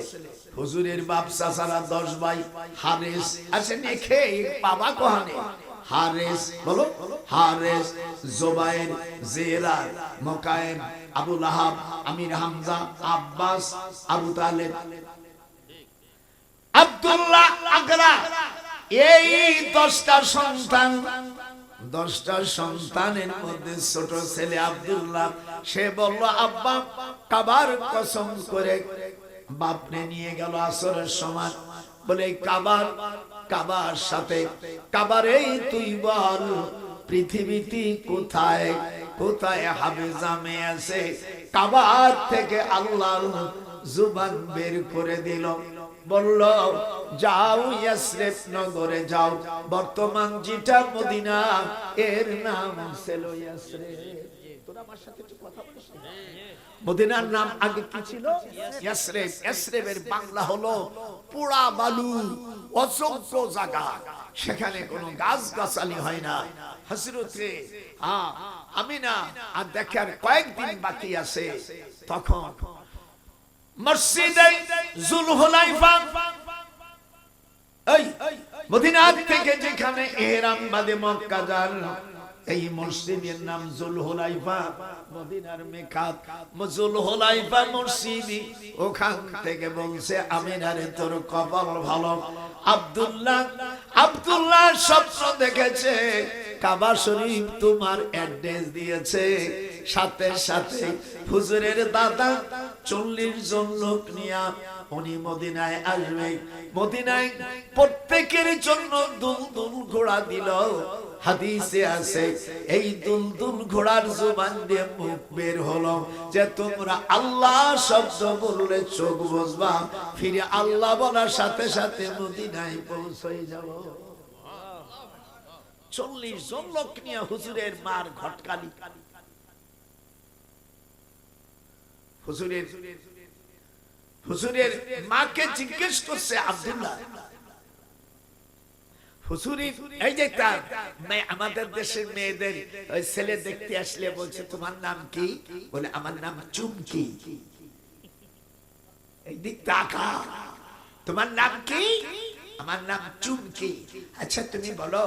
হুজুরের বাপ চাচারা 10 ভাই, হারেস আছে নেখে বাবা কোহানে, হারেস বলো, হারেস, জুবাইর, জেরা, মুকাইম, আবু লাহাব, আমির হামজা, আব্বাস, আবু তালেব, আব্দুল্লাহ, আগরা, এই 10টা সন্তান। 10টা সন্তানের মধ্যে ছোট ছেলে আব্দুল্লাহ, সে বলল, আব্বা কাবার কসম করে বাপনে নিয়ে গেল আসরের সময়, বলে কাবার সাথে, কাবারে তুই বল পৃথিবীতে কোথায় কোথায় হাফেজা মেয়ে আছে। কাবার থেকে আল্লাহ জুবান বের করে দিল, বলল যাও ইয়াসরিব নগরে যাও, বর্তমান যেটা মদিনা এর নাম ছিল ইয়াসরিব। তোরা আমার সাথে একটু কথা বলিস না? মদিনার নাম আগে কি ছিল? ইয়াসরিব। ইয়াসরিবের বাংলা হলো পোড়া বালু, অযোগ্য জায়গা, সেখানে কোনো গাছ গাছালি হয় না। হযরতে আমিনা আর দেখার কয়েকদিন বাকি আছে, তখন মসজিদে জুলহুলাইফা, এই মদিনা থেকে যেখানে ইহরাম বাঁধে মক্কা যান, এই মসজিদের নাম জুলহুলাইফা, মদিনার মিকাত জুলহুলাইফা মসজিদ। ওখান থেকে বলছে, আমিনারে তোর কপাল ভালো, আব্দুল্লাহ স্বপ্ন দেখেছে কাবা শরীফ তোমার অ্যাড্রেস দিয়েছে। সাথে সাথে হুজুরের দাদা 40 জন লোক নিয়ে উনি মদিনায় আসবে। মদিনায় প্রত্যেকের জন্য দুলদুল ঘোড়া দিল। হাদিসে আছে এই দুলদুল ঘোড়ার জবান দিয়ে মুখ বের হলো যে তোমরা আল্লাহ শব্দ বললে চোখ বুঝবা, ফিরে আল্লাহ বলার সাথে সাথে মদিনায় পৌঁছে যাব। 40 জন লোক নিয়ে হুজুরের মার ঘটকালি। হুজুরের মাকে জিজ্ঞেস করছে আব্দুল্লাহ, হুজুরের এই যে আমাদের দেশের মেয়েদের ছেলে দেখতে আসলে বলছে তোমার নাম কি? বলে আমার নাম চুমকি। এই দিক তাকা, তোমার নাম কি? আমার নাম চুমকি। আচ্ছা তুমি বলো,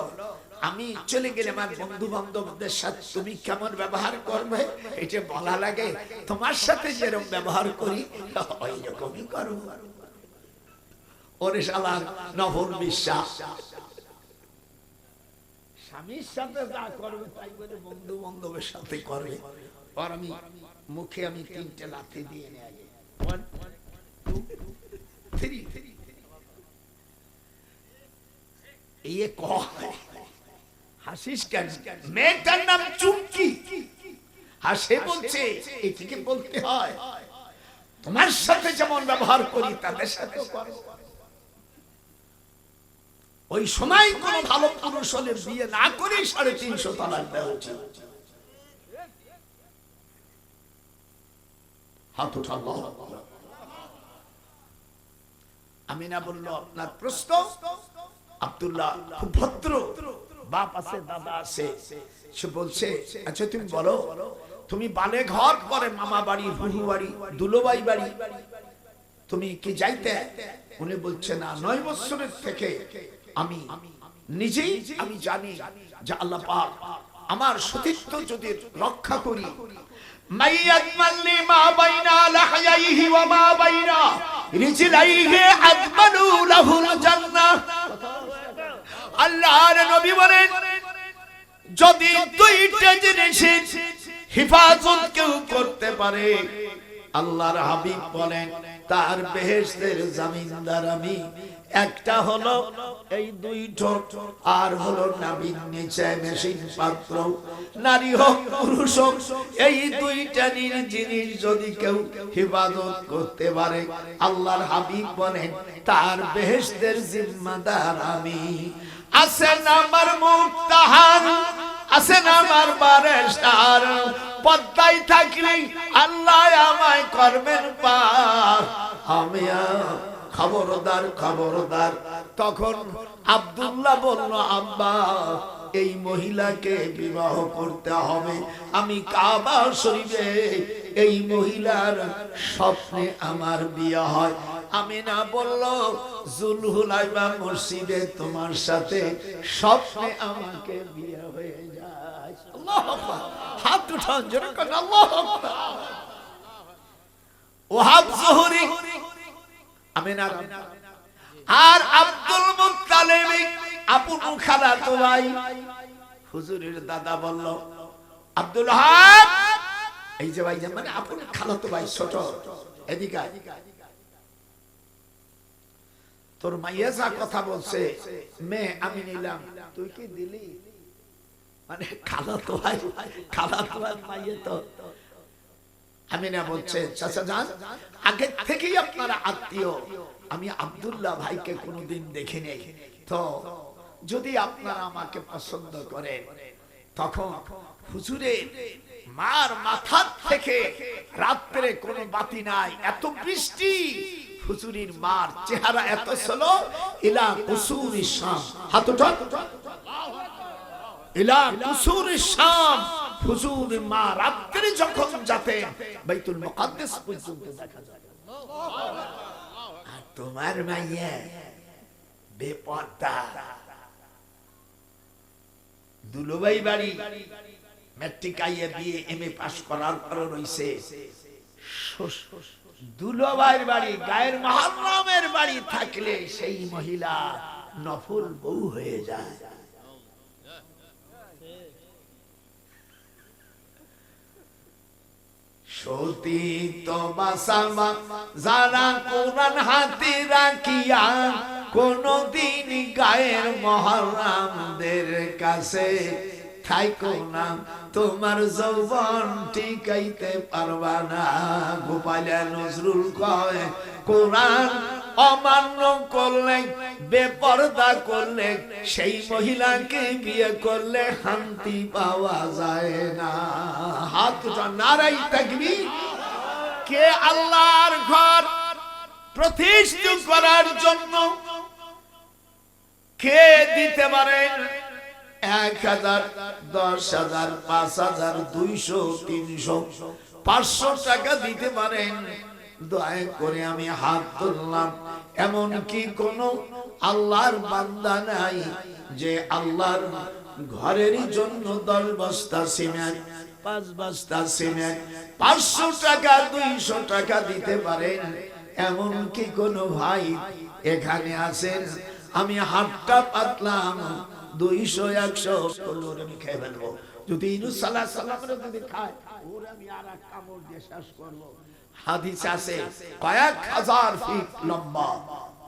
আমি চলে গেলে আমার বন্ধু বান্ধবদের সাথে তুমি কেমন ব্যবহার করবে? এটা বলা লাগে? তোমার সাথে যেরকম ব্যবহার করি ওই রকমই করো। ওরে শালা নফল বিশ্বাস, স্বামীর সাথে যা করবে তাই বলে বন্ধু বান্ধবের সাথে করবে। আর আমি মুখে আমি 3টে লাথি দিয়ে নিয়ে আগে 1 2 3 এই হাসিস কেন? মেয়েটার নাম চুমকি, হাসে বলছে এটিকে বলতে হয় তোমার সাথে যেমন ব্যবহার করি তাদের সাথেও করো। ওই সময় কোন ভালো পুরুষ হলে বিয়ে না করে 350 তালাক দেওয়া উচিত। হাত উঠাল। আমিনা বলল আপনার প্রশ্ন। আব্দুল্লাহ খুব ভদ্র, বাপ আছে দাদা আছে, সে বলছে আচ্ছা তুমি বলো, তুমি বালে ঘর করে মামা বাড়ি, হুহু বাড়ি, দুলোবাই বাড়ি তুমি কি যাইতে? উনি বলছে না, 9 বছরের থেকে আমি নিজেই আমি জানি যে আল্লাহ পাক আমার সতীত্ব যদি রক্ষা করি, মাইয়াত মাল্লি মা বাইনা লাহয়াইহি ওয়া মা বাইনা রিজলাইহি আদমানু লাহুল জান্নাহ। আল্লাহর নবী বলেন যদি 2টা জিনিসের হিফাজত কেউ করতে পারে, আল্লাহর হাবিব বলেন তার বেহেশতের জামিনদার আমি। একটা হলো এই 2 ঠোঁট, আর হলো নাভির নিচে মেশিন পাত্র, নারী হোক পুরুষ হোক, এই 2টা জিনিস যদি কেউ হিফাজত করতে পারে, আল্লাহর হাবিব বলেন তার বেহেশতের জিম্মাদার আমি। আছেন আমার মুক্তাহান, আছেন আমার বারেস্টার, পদ্মায় থাকলে আল্লাহ আমায় করবেন পার। আমি খবরদার খবরদার। তখন আব্দুল্লাহ বলল আব্বা এই মহিলাকে বিবাহ করতে হবে। আমি কাবা শরীফে এই মহিলার স্বপ্নে আমার বিয়ে হয়। আমিনা বলল জুলহুলাইবা মসজিদে তোমার সাথে স্বপ্নে আমাকে বিয়ে হয়ে যায়। আল্লাহু আকবার। হাত উঠান জোরে করে আল্লাহু আকবার। ওয়াহাব জোহরি, আমিনা আর আব্দুল মুত্তালিব আপুর খালাতো ভাই। হুজুরের দাদা বলল আব্দুল ওয়াহাব, এই যে ভাই মানে আপুর খালাতো ভাই ছোট, এদিকে আয়। তোর মাইয়া যা কথা বলছে মেয়ে আমি নিলাম, তুই কি দিলি? মানে খালাতো ভাই, খালাতো ভাই মাইয়া তো। আমিনা বলছে চাচা যান, আগে থেকেই আপনারা আত্মীয়, আমি আব্দুল্লাহ ভাইকে কোনোদিন দেখিনি, তো যদি আপনারা আমাকে পছন্দ করেন। তখন হুজুরের মার মাথার থেকে রাত্রে কোনো বাতি নাই, এত বৃষ্টি, হুজুরের মার চেহারা এত ছিল ইলা কুসুরি শাম। হাত উঠান। ইলা কুসুরি শাম। হুজুরের মা রাত্রে যখন যেতেন বাইতুল মুকাদ্দাস পর্যন্ত দেখা যায়। আর তোমার মাইয়া বেপরদা, দুলোবাই বাড়ি ম্যাট্রিক আইয়ে বিয়ে এমএ পাস করার পর রইছে। দুলোবাইয়ের বাড়ি গায়ের মহরমের বাড়ি থাকলে সেই মহিলা নফল বউ হয়ে যায়। সতী তো বাসামা যারা কোরআন হাতে রাখিয়া কোনদিন গায়ের মহরমদের কাছে থাইকো না, তোমার যৌবন টিকাইতে পারবা না। গোপালিয়া নজরুল কয় কোরআন অমান্য করলে, বেপরদা করলে, সেই মহিলাকে বিয়ে করলে শান্তি পাওয়া যায় না। হাত উঠা, নারাই তাকবীর। কে আল্লাহর ঘর প্রতিষ্ঠা করার জন্য কে দিতে পারেন 1000, 10,000, 5,000, 200, 300, 500 টাকা দিতে পারেন? দয়া করে আমি হাত তুললাম। এমন কি কোন আল্লাহর বান্দা নাই যে আল্লাহর ঘরের জন্য 10 বস্তা সিমেন্ট, 5 বস্তা সিমেন্ট, 500 টাকা, 200 টাকা দিতে পারেন? এমন কি কোন ভাই এখানে আছেন? আমি হাতটা পাতলাম, 200, 100 আমি খেয়ে ফেলবো। যদি ইউনূস আলাইহিস সালামের যদি খায়, ওর আমি আর এক কামড় দিয়ে শেষ করবো। হাদিস আছে কয়েক হাজার ফিট লম্বা,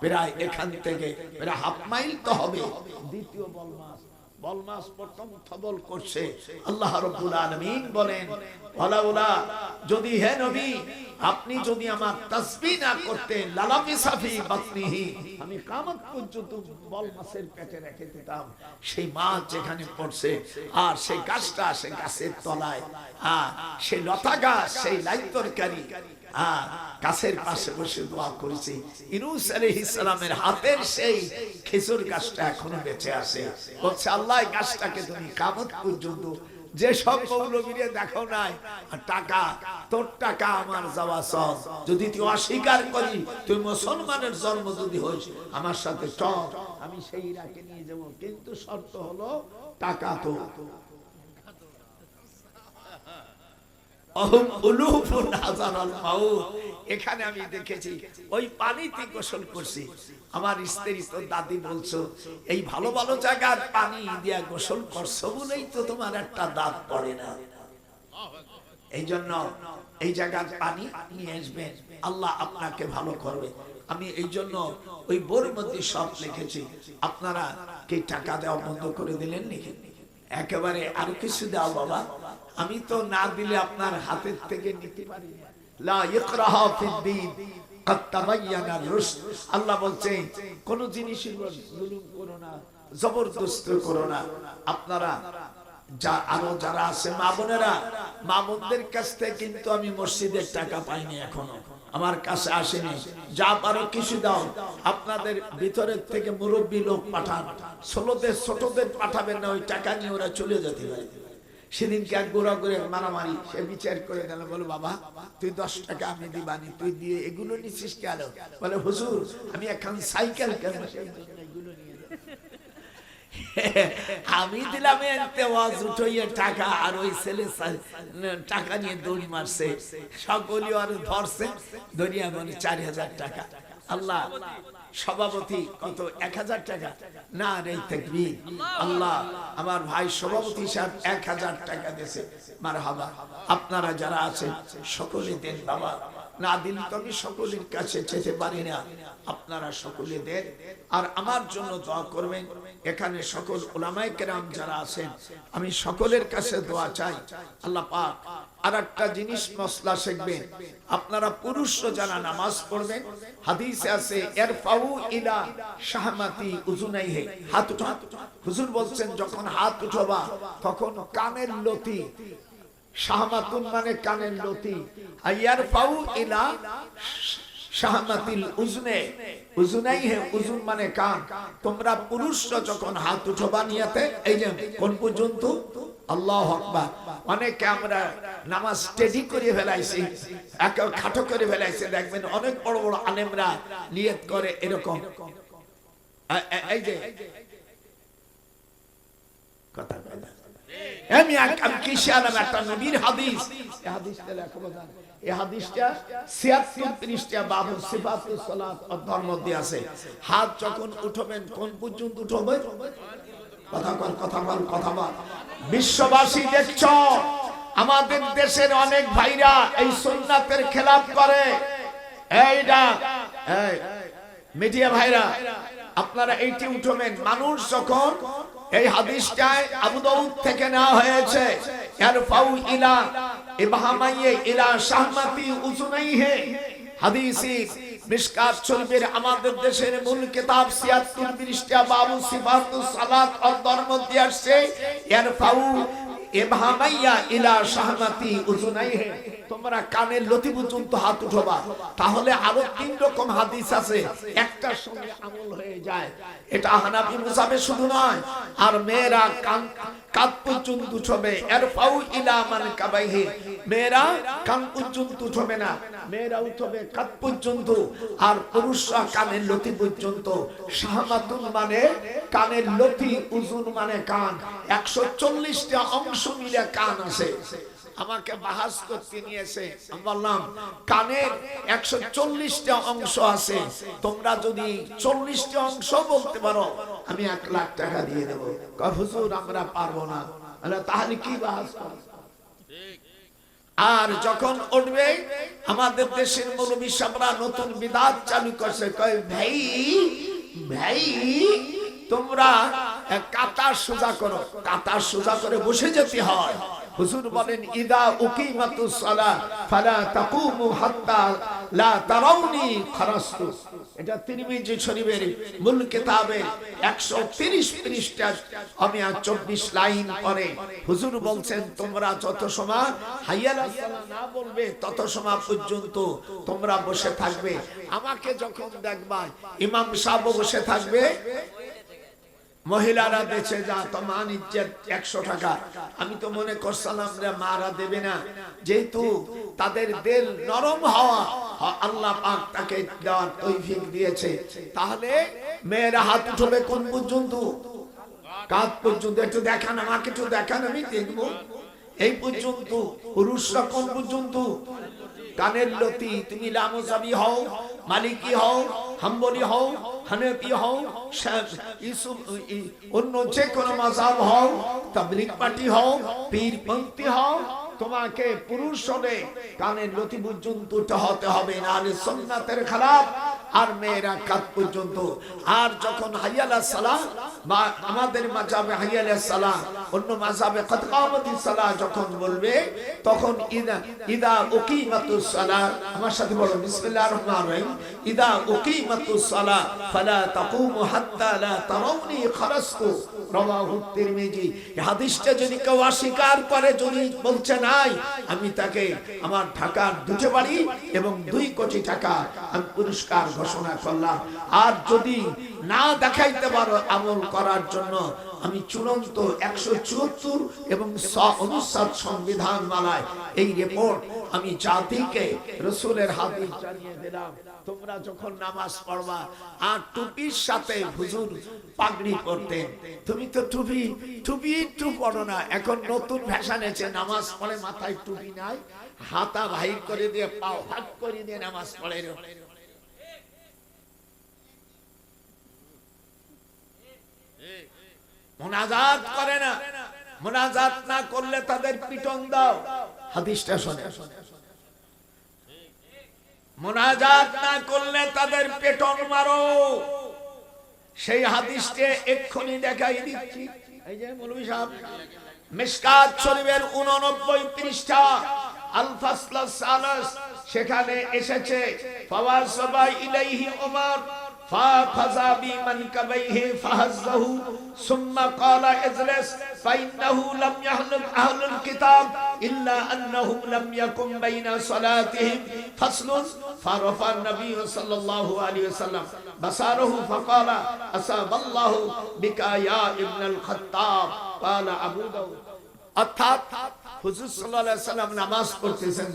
প্রায় এখান থেকে প্রায় হাফ মাইল তো হবে। দ্বিতীয় বলমাস প্রথম থবল করছে। আল্লাহ রাব্বুল আলামিন বলেন, ওয়ালাউলা, যদি হে নবী আপনি যদি আমার তাসবিহ না করতেন, লালামিসাফি বাতনিহি, আমি কিয়ামত পর্যন্ত বলমাসের পেটে রেখে দিতাম। সেই মাছ যেখানে পড়ছে, আর সেই গাছটা, সেই গাছের তলায়, সেই লতা গাছ, সেই লাই তরকারি, গাছের পাশে বসে দোয়া করেছি। ইউনূস আলাইহিস সালামের হাতের সেই খেজুর গাছটা এখনো বেঁচে আছে। বলছে আল্লাহ, গাছটাকে তুমি কিয়ামত পর্যন্ত, যে সব মৌলবীরে দেখো নাই টাকা, তোর টাকা আমার যাওয়া সব, যদি তুই অস্বীকার করি, তুই মুসলমানের জন্ম যদি হইস, আমার সাথে চল, আমি সেই ইরাকে নিয়ে যাব, কিন্তু শর্ত হলো টাকা তো। এখানে আমি দেখেছি ওই পানিতে গোসল করছি। আমার স্ত্রী তো দাদি বলছো, এই ভালো ভালো জায়গার পানি দিয়া গোসল করছো বলেই তো তোমার একটা দাঁত পড়ে না। এই জন্য এই জায়গার পানি নিয়ে আসবেন, আল্লাহ আপনাকে ভালো করবে। আমি এই জন্য ওই বোর মধ্যে সব লিখেছি। আপনারা কি টাকা দেওয়া বন্ধ করে দিলেন নাকি? একেবারে আর কিছু দাও বাবা, আমি তো না দিলে আপনার হাতের থেকে নিতে পারি না। লা ইকরাহা ফিদ্দীন, কাদ তাবায়্যানা রুশদ। আল্লাহ বলছেন কোন জিনিসের উপর জুলুম করো না, জবরদস্ত করো না। আপনারা আরো যারা আছে মা বোনেরা, মা বোনদের কাছ থেকে কিন্তু আমি মসজিদের টাকা পাইনি, এখনো আমার কাছে আসেনি। যা পারো কিছু দাও। আপনাদের ভিতরের থেকে মুরব্বী লোক পাঠান, ছোটদের পাঠাবেন না, ওই টাকা নিয়ে ওরা চলে যেতে পারে। সেদিনকে এক গোড়া করে মারামারি, সে বিচার করে দিল, বলো বাবা তুই 10 টাকা আমি দিবানি, তুই দিয়ে এগুলো নিচ্ছিস কেন? বলে হুজুর আমি এখন সাইকেল কেন, আমি দিলাম টাকা, আর ওই ছেলে টাকা নিয়ে দৌড় মারছে, সকলে আরো ধরছে, ধরিয়া বলে 4000 টাকা। আল্লাহ সভাপতি কত 1000 টাকা না রে তাকবীর। আল্লাহ আমার ভাই সভাপতি সাহেব 1000 টাকা দিয়েছে, মারহাবা। আপনারা যারা আছেন সকলে দেন বাবা, না দিন তো আমি সকলের কাছে যেতে পারি না, আপনারা সকলে দেন। আর আমার জন্য দোয়া করবেন। এখানে সকল উলামায়ে কেরাম যারা আছেন, আমি সকলের কাছে দোয়া চাই। আল্লাহ পাক আর একটা জিনিস মসলা শিখবেন। আপনারা পুরুষরা যারা নামাজ পড়বেন, হাদিসে আছে ইরফাউ ইলা শাহমাতি উযুনাইহি, হাত উঠান। হুজুর বলছেন যখন হাত উঠাবা তখন কানের লতি, শাহমাতুন মানে কানের লতি, ইয়ারফাউ ইলা শাহমাতিল উজনে, উজুনাইহি, উজুন মানে কান। তোমরা পুরুষরা যখন হাত উঠাবা নিয়াতে, এই যে কোন পর্যন্ত, আল্লাহু আকবার। অনেকে আমরা নামাজ স্টেডি করে ফেলাইছি, একে খাটো করে ফেলাইছে। দেখবেন অনেক বড় বড় আলেমরা নিয়ত করে এরকম, এই যে কথা বলে আমি কি শিয়ালাম একটা নবীর হাদিস। এই হাদিসটা লেখা বলেন, এই হাদিসটা ৭৬ পৃষ্ঠা বাবু সিফাতুস সালাত অধ্যায়ের মধ্যে আছে। হাত যখন উঠাবেন কোন পর্যন্ত উঠাবেন? কথা বল। বিশ্ববাসী দেখছো আমাদের দেশের অনেক ভাইরা এই সুন্নাতের খেলাফ করে। এইটা মিডিয়া ভাইরা আপনারা এইটি উঠবেন। মানুষ যখন এই হাদিসটায় আবু দাউদ থেকে নেওয়া হয়েছে, ইয়ারফাউ ইলা ইবহামাইহি ইলা শাহমাতি উযুনাইহি, হাদিসে মিশকাত শরীফের আমাদের দেশের মূল কিতাব ৭৬ পৃষ্ঠা বাবু সিফাতুস সালাত অধ্যায়ের মধ্যে আসছে ইয়ারফাউ ইবহামাইয়া ইলা শাহমাতি উযুনাইহি, তোমরা কানের লতি পর্যন্ত হাত উঠাবা। তাহলে আরো ৩ রকম হাদিস আছে, একটার সঙ্গে আমল হয়ে যায়। এটা হানাফি মাযহাবে শুধু নয়, আর মেয়েরা কান পর্যন্ত উঠবে। ইরফাউ ইলা মানকাবাইহি, মেয়েরা কান পর্যন্ত উঠবে না, মেয়েরা উঠবে কান পর্যন্ত, আর পুরুষরা কানের লতি পর্যন্ত। শাহমাতুন মানে কানের লতি, উযুন মানে কান। ১৪০টা অংশ মিলে কান আছে। আমাকে বাহাস করতে নিয়েছে, আমি বললাম কানের ১৪০টা অংশ আছে, তোমরা যদি ৪০টা অংশ বলতে পারো আমি ১ লাখ টাকা দিয়ে দেবো। হুজুর আমরা পারবো না। তাহলে কি বাহাস? আর যখন উঠবে আমাদের দেশের মৌলবী সাহেবরা নতুন বিদআত চালু করছে, কয় ভাই ভাই তোমরা কাতার সোজা করো, কাতার সোজা করে বসে যেতে হয়। হুজুর বলেন ইদা উকিমাতুস সালাহ ফালা তাকুমু হাত্তা লা তারাউনি খারাস্তু। এটা তিরমিজি শরীফের মূল কিতাবে ১৩০ পৃষ্ঠা ২৪ লাইন পরে হুজুর বলছেন তোমরা যত সময় হাইয়া আলাস সালাহ না বলবে তত সময় পর্যন্ত তোমরা বসে থাকবে। আমাকে যখন দেখবা ইমাম সাহেব বসে থাকবে, মহিলারা বেঁচে যা তোমার ইজ্জত ১০০ টাকা, আমি তো মনে করছিলাম রে মারা দেবে না, যেহেতু তাদের দিল নরম হওয়া আল্লাহ পাক তাকে দেওয়ার তৌফিক দিয়েছে। তাহলে মেয়েরা হাত উঠবে কোন পর্যন্ত? কাঁধ পর্যন্ত। একটু দেখান, আমাকে একটু দেখান, আমি দেখবো। এই পর্যন্ত। পুরুষরা কোন পর্যন্ত? কানের লতি। তুমি লামজাবি হও, মালিকি হও, হাম্বলি হও, হানাফি হও, অন্য যে কোনো মাযহাব হও, তাবলীগ পার্টি হও, পীরপন্থী হও, তোমাকে পুরুষ হলে কানের লতি পর্যন্ত হতে হবে, নাহলে সুন্নাতের খেলাফ। আর মেয়েরা কাঁধ পর্যন্ত। আর যখন হাইয়া আলাস সালাহ বা আমাদের মাযহাবে হাইয়া আলাস সালাহ, অন্য মাযহাবে কদ কামাতিস সালাহ যখন বলবে, তখন ইদা উকিমাতুস সালাহ, আমার সাথে বলো বিসমিল্লাহির রহমানির রহিম, ইদা উকিমাতুস সালাহ ফালা তাকুমু হাত্তা লা তারাউনি খারাস্তু, রাওয়াহু তিরমিজি। এই হাদিসটা যদি কেউ অস্বীকার করে, যদি বলছে নাই, আমি তাকে আমার ঢাকার 2টি বাড়ি এবং 2 কোটি টাকা আমি পুরস্কার ঘোষণা করলাম। আর যদি না দেখাইতে পারো আমল করার জন্য, আমি চূড়ান্ত 174 এবং অনুচ্ছেদ সংবিধান মালায় এই রিপোর্ট আমি জাতিকে রাসূলের হাদিস জানিয়ে দিলাম। তোমরা যখন নামাজ পড়বা, আর টুপির সাথে হুজুর পাগড়ি পরতেন, তুমি তো টুপি একটু পড়ো না। এখন নতুন ফ্যাশন এসে নামাজ পড়ে মাথায় টুপি নাই, হাতা বাহির করে দিয়ে পাও হাত করে দিয়ে নামাজ পড়ে। মুনাজাত করে না, মুনাজাত না করলে তাদের পিটন দাও। হাদিসটা শুনে, মুনাজাত না করলে তাদের পিটন মারো। সেই হাদিসকে এক্ষুনি দেখাই দিচ্ছি। এই যে মৌলভী সাহেব, মিশকাত শরীফের 89 পৃষ্ঠা আল ফাসলুস সালাস, সেখানে এসেছে ফাওয়াসাবা ইলাইহি উমর فَأَخَذَ بِمَنْكِبَيْهِ فَهَزَّهُ ثُمَّ قَالَ اجْلِسْ فَإِنَّهُ لَمْ يَهْلِكْ أَهْلُ الْكِتَابِ إِلَّا أَنَّهُمْ لَمْ يَكُنْ بَيْنَ صَلَاتِهِمْ فَصْلٌ فَرَفَعَ النَّبِيُّ صلى الله عليه وسلم بصره فقال أصاب الله بك يا ابن الخطاب قال أبو داود। অর্থাৎ হুজুর সাল্লাল্লাহু আলাইহি সাল্লাম নামাজ পড়তেছেন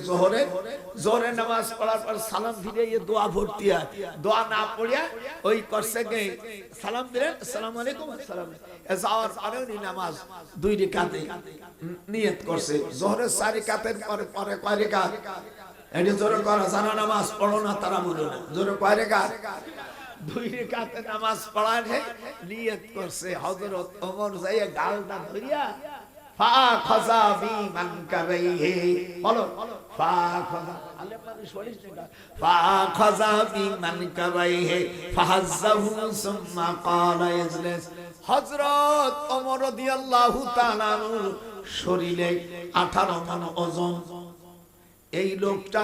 জোহরের নামাজ পড়ার পর সালাম ফিরে দোয়া ভর্তি হয়। দোয়া না পড়িয়া ওই করছে গে সালাম দিলেন, আসসালামু আলাইকুম, আসসালাম, যাওয়ার পরে উনি নামাজ 2 রাকাতে নিয়ত করছে। জোহরের 4 রাকাতের পরে কয় রাকাত? এটি জোরে করা জানা নামাজ পড়ো না তারা বলো না, জোরে কয় রাকাত? 2 রাকাতে নামাজ পড়ার নিয়ত করছে। হযরত ওমর যাইয়া গালটা ধরিয়া ফাখাযা বিমানকাবাইহি বলো ফাখাযা আলে মানুষ বলিস না ফাখাযা বিমানকাবাইহি ফাহাজ্জাহু সুম্মা ক্বালা ইজলিস হযরত ওমর রাদিয়াল্লাহু তাআলা শরীরে 18 মণ ওজন এই লোকটা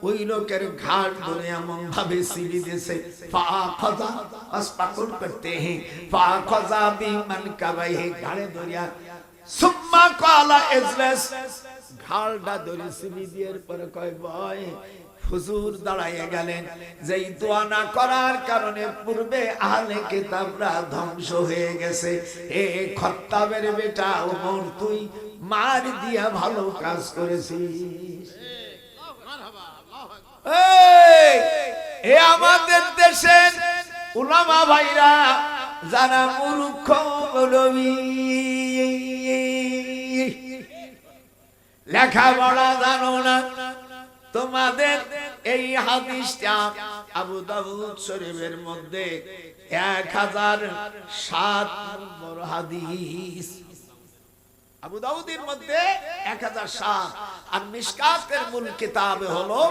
ওই লোকের ঘাট ধরে এমন ভাবে সিলি দিয়েছে ফাখাযা আসপাকুল করতে হে ফাখাযা বিমানকাবাইহি ঘাড়ে ধরিয়া সুম্মা ক্বালা ইজলিস ঘাড়টা ধরে সিলি দেওয়ার পরে কয় ভাই হুজুর দাঁড়াইয়া গেলেন যেই দোয়া না করার কারণে পূর্বে আহলে কিতাবরা ধ্বংস হয়ে গেছে এ খত্তাবের বেটা ওমর তুই মার দিয়া ভালো কাজ করেছিস এ আমাদের দেশের উলামা ভাইরা যারা মূর্খ মৌলবী লেখাপড়া জানো না তোমাদের এই হাদিসটা আবু দাউদ শরীফের মধ্যে 1007 নম্বর হাদিস আবু দাউদের মধ্যে 1007 আর মিশকাতের মূল কিতাবে হলো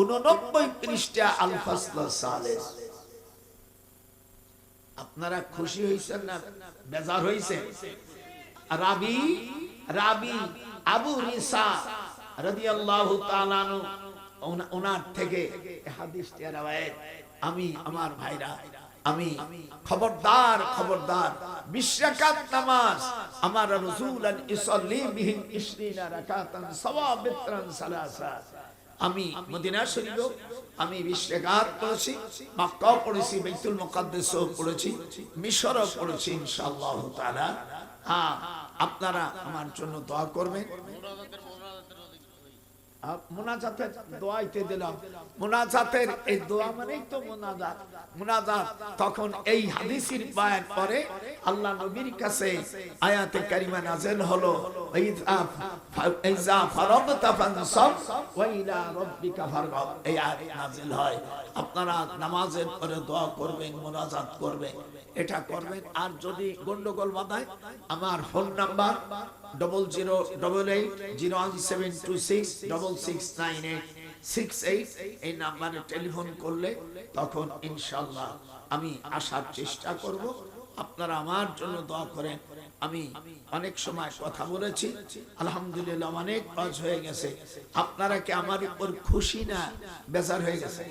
89 পৃষ্ঠা আল ফাসল সালিস আপনারা খুশি হইছেন না বেজার হইছেন রাবি আবু রিসা রাদিয়াল্লাহু তাআলা ওনার থেকে হাদিসটি রওয়ায়াত আমি আমার ভাইরা আমি খবরদার বিশরাকাত নামাজ আমার রাসূলুল্লাহ ইসাল্লি বিহিম 20 রাকাতান সাওয়াবিত্রান সালাসা আমি মদিনা শরীফ আমি 20 রাকাত পড়েছি মক্কা পড়েছি বাইতুল মুকাদ্দাসও পড়েছি মিশরও পড়েছি ইনশাআল্লাহ তাআলা হ্যাঁ আপনারা আমার জন্য দোয়া করবেন মুনাজাতের দোয়াইতে দিলাম মুনাজাতের এই দোয়া মানেই তো মুনাজাত তখন এই হাদিসের বয়ান পরে আল্লাহ নবীর কাছে আয়াতে কারিমা নাযিল হলো ইযা ফারাগতা ফানসাব ওয়া ইলা রাব্বিকা ফারগাব এই আয়াত নাযিল হয় আপনারা নামাজের পরে দোয়া করবেন মুনাজাত করবেন এটা করবেন আর যদি গন্ডগোল বাঁধায় আমার ফোন নাম্বার 000172666986 এই নম্বরে টেলিফোন করলে তখন ইনশাআল্লাহ আমি আসার চেষ্টা করব আপনারা আমার জন্য দোয়া করেন আমি অনেক সময় কথা বলেছি আলহামদুলিল্লাহ অনেক কাজ হয়ে গেছে আপনারা কি আমার উপর খুশি না বেজার হয়ে গেছে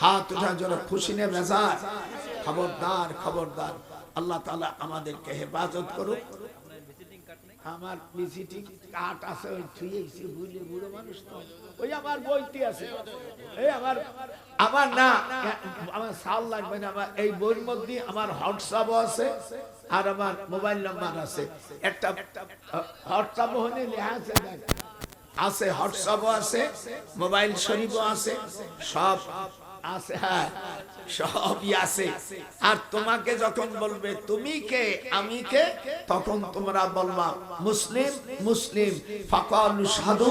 হাত উঠা যারা খুশি না বেজার খবরদার আল্লাহ তাআলা আমাদেরকে হেফাজত করুক আমার ভিজিটিং কার্ড আছে ওই থুইয়েছি ভুলে বুড়ো মানুষ তো ওই আমার বইটি আছে এই আমার না আমার সাল লাগবে না আমার এই বইয়ের মধ্যে আমার হোয়াটসঅ্যাপ আছে আর আমার মোবাইল নাম্বার আছে একটা হোয়াটসঅ্যাপ হলে লেখা আছে হোয়াটসঅ্যাপ আছে মোবাইল শরীফও আছে সব আছে হ্যাঁ সবই আছে আর তোমাকে যখন বলবে তুমি কে আমি কে তখন তোমরা বলবা মুসলিম ফাকালু শাহাদু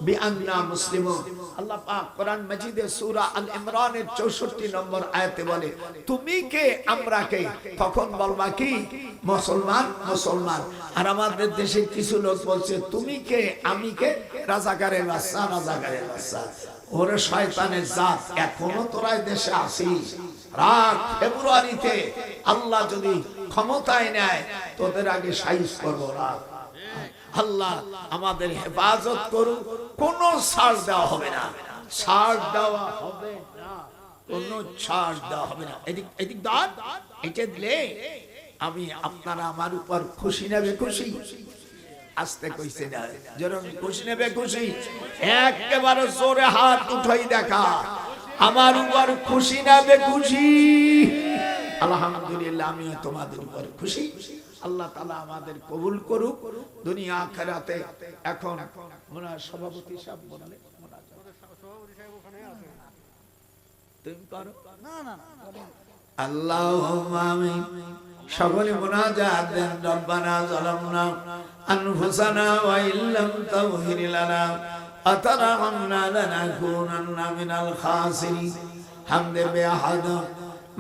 বিআন্না মুসলিমুন আল্লাহ পাক কোরআন মাজিদে সূরা আল ইমরানের 64 নম্বর আয়াতে বলে তুমি কে আমরা কে তখন বলবা কি মুসলমান আর আমাদের দেশে কিছু লোক বলছে তুমি কে আমি কে রাজাকারের বাচ্চা ওরে শয়তানের জাত এখনো তোরা দেশে আসিস রাত ফেব্রুয়ারিতে আল্লাহ যদি ক্ষমতায় নেয় তোদের আগে সাইজ করবো না আল্লাহ আমাদের হেফাজত করুন কোন ছাড় দেওয়া হবে না এদিক দাঁত এটা দিলে আমি আপনারা আমার উপর খুশি নেবে খুশি আসতে কইছে না যেরকম খুশি নেবে খুশি একেবারে জোরে হাত উঠাই দেখা আমার উপর খুশি নেবে খুশি আলহামদুলিল্লাহ আমি তোমাদের উপর খুশি আল্লাহ তাআলা আমাদের কবুল করুক দুনিয়া আখিরাতে এখন মোনা সভাপতি সাহেব বললে তুমি পারো না আল্লাহুম্মা আমিন সকলে মুনাজাত দেন রব্বানা যালামনা আনফুসানা ওয়া ইল্লাম তাগফির লানা আতারহামনা লানাকুনান্না মিনাল খাসিরিন হামদে বিআহাদ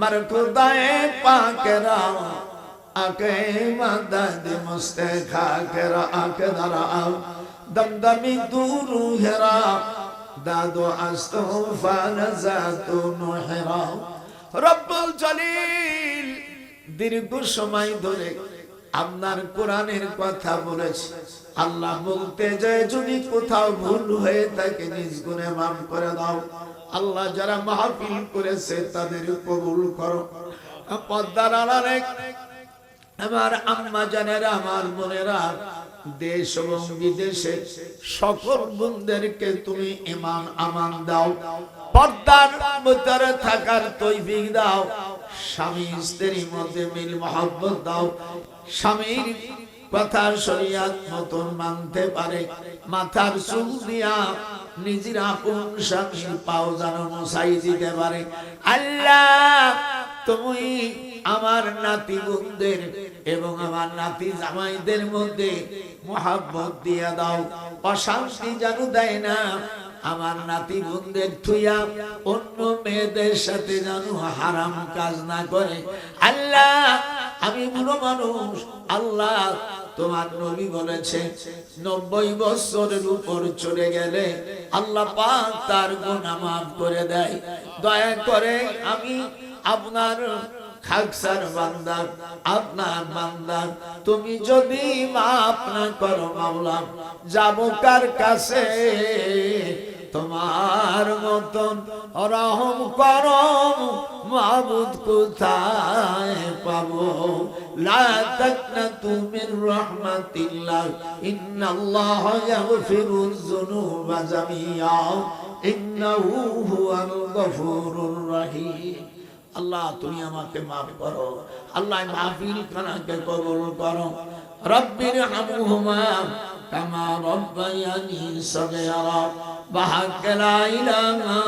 মারকুদায়ে পাকেরা আকে মাদাদ মুস্তে খাকেরা আকে দারাও দমদমি দুরু হেরা দাদু আস্তফান জাতুন হেরা রব্বুল জলিল দীর্ঘ সময় ধরে আপনার কোরআনের কথা বলেছি। আল্লাহ বলতে যায় যদি কোথাও ভুল হয়ে থাকে নিজ গুণে মাফ করে দাও। আল্লাহ যারা মাহফিল করেছে তাদের কবুল করো। পর্দার আড়ালে আমার আম্মা জানেরা, আমার বোনেরা, দেশ এবং বিদেশে সকল বোনদেরকে তুমি ঈমান আমান দাও, পর্দার ভিতরে থাকার তৌফিক দাও, স্বামী স্ত্রীর মধ্যে মিল মহব্বত দাও, স্বামীর কথা শরীয়ত মতন মানতে পারে, মাথার চুল দিয়া নিজের আপন স্বামীর পাও যেন মুছাই দিতে পারে। আল্লাহ তুমি আমার নাতি বোনদের এবং আমার নাতি জামাইদের মধ্যে মহব্বত দিয়ে দাও, অশান্তি যেন দেয় না। আমার নাতি বোনদের থুইয়া অন্য মেয়েদের সাথে যেন হারাম কাজ না করে। আল্লাহ আমি বুড়ো মানুষ, আল্লাহ তোমার নবী বলেছে 90 বছরের উপর চলে গেলে আল্লাহ পাক তার গুনাহ মাফ করে দেয়। দয়া করে আমি আপনার খাকসার বান্দা, আপনার বান্দা, তুমি যদি মাফ না করো মাওলা, যাবো কার কাছে? তোমার মতন রহম করো মাবুদ কোথায় পাবো? লা তাকনাতু মির রাহমাতিল্লাহ, ইন্নাল্লাহা ইয়াগফিরুয যুনুবা জামিআ, ইন্নাহু হুয়াল গফুরুর রহিম। আল্লাহ তুমি আমাকে মাফ করো, আল্লাহ মাহফিল খানাকে কবুল করো। রব্বির হামহুমা কামা রব্বায়ানি সগীরা, বাহাক লা ইলাহা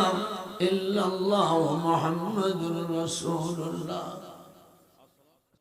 ইল্লাল্লাহু মুহাম্মাদুর রাসূলুল্লাহ।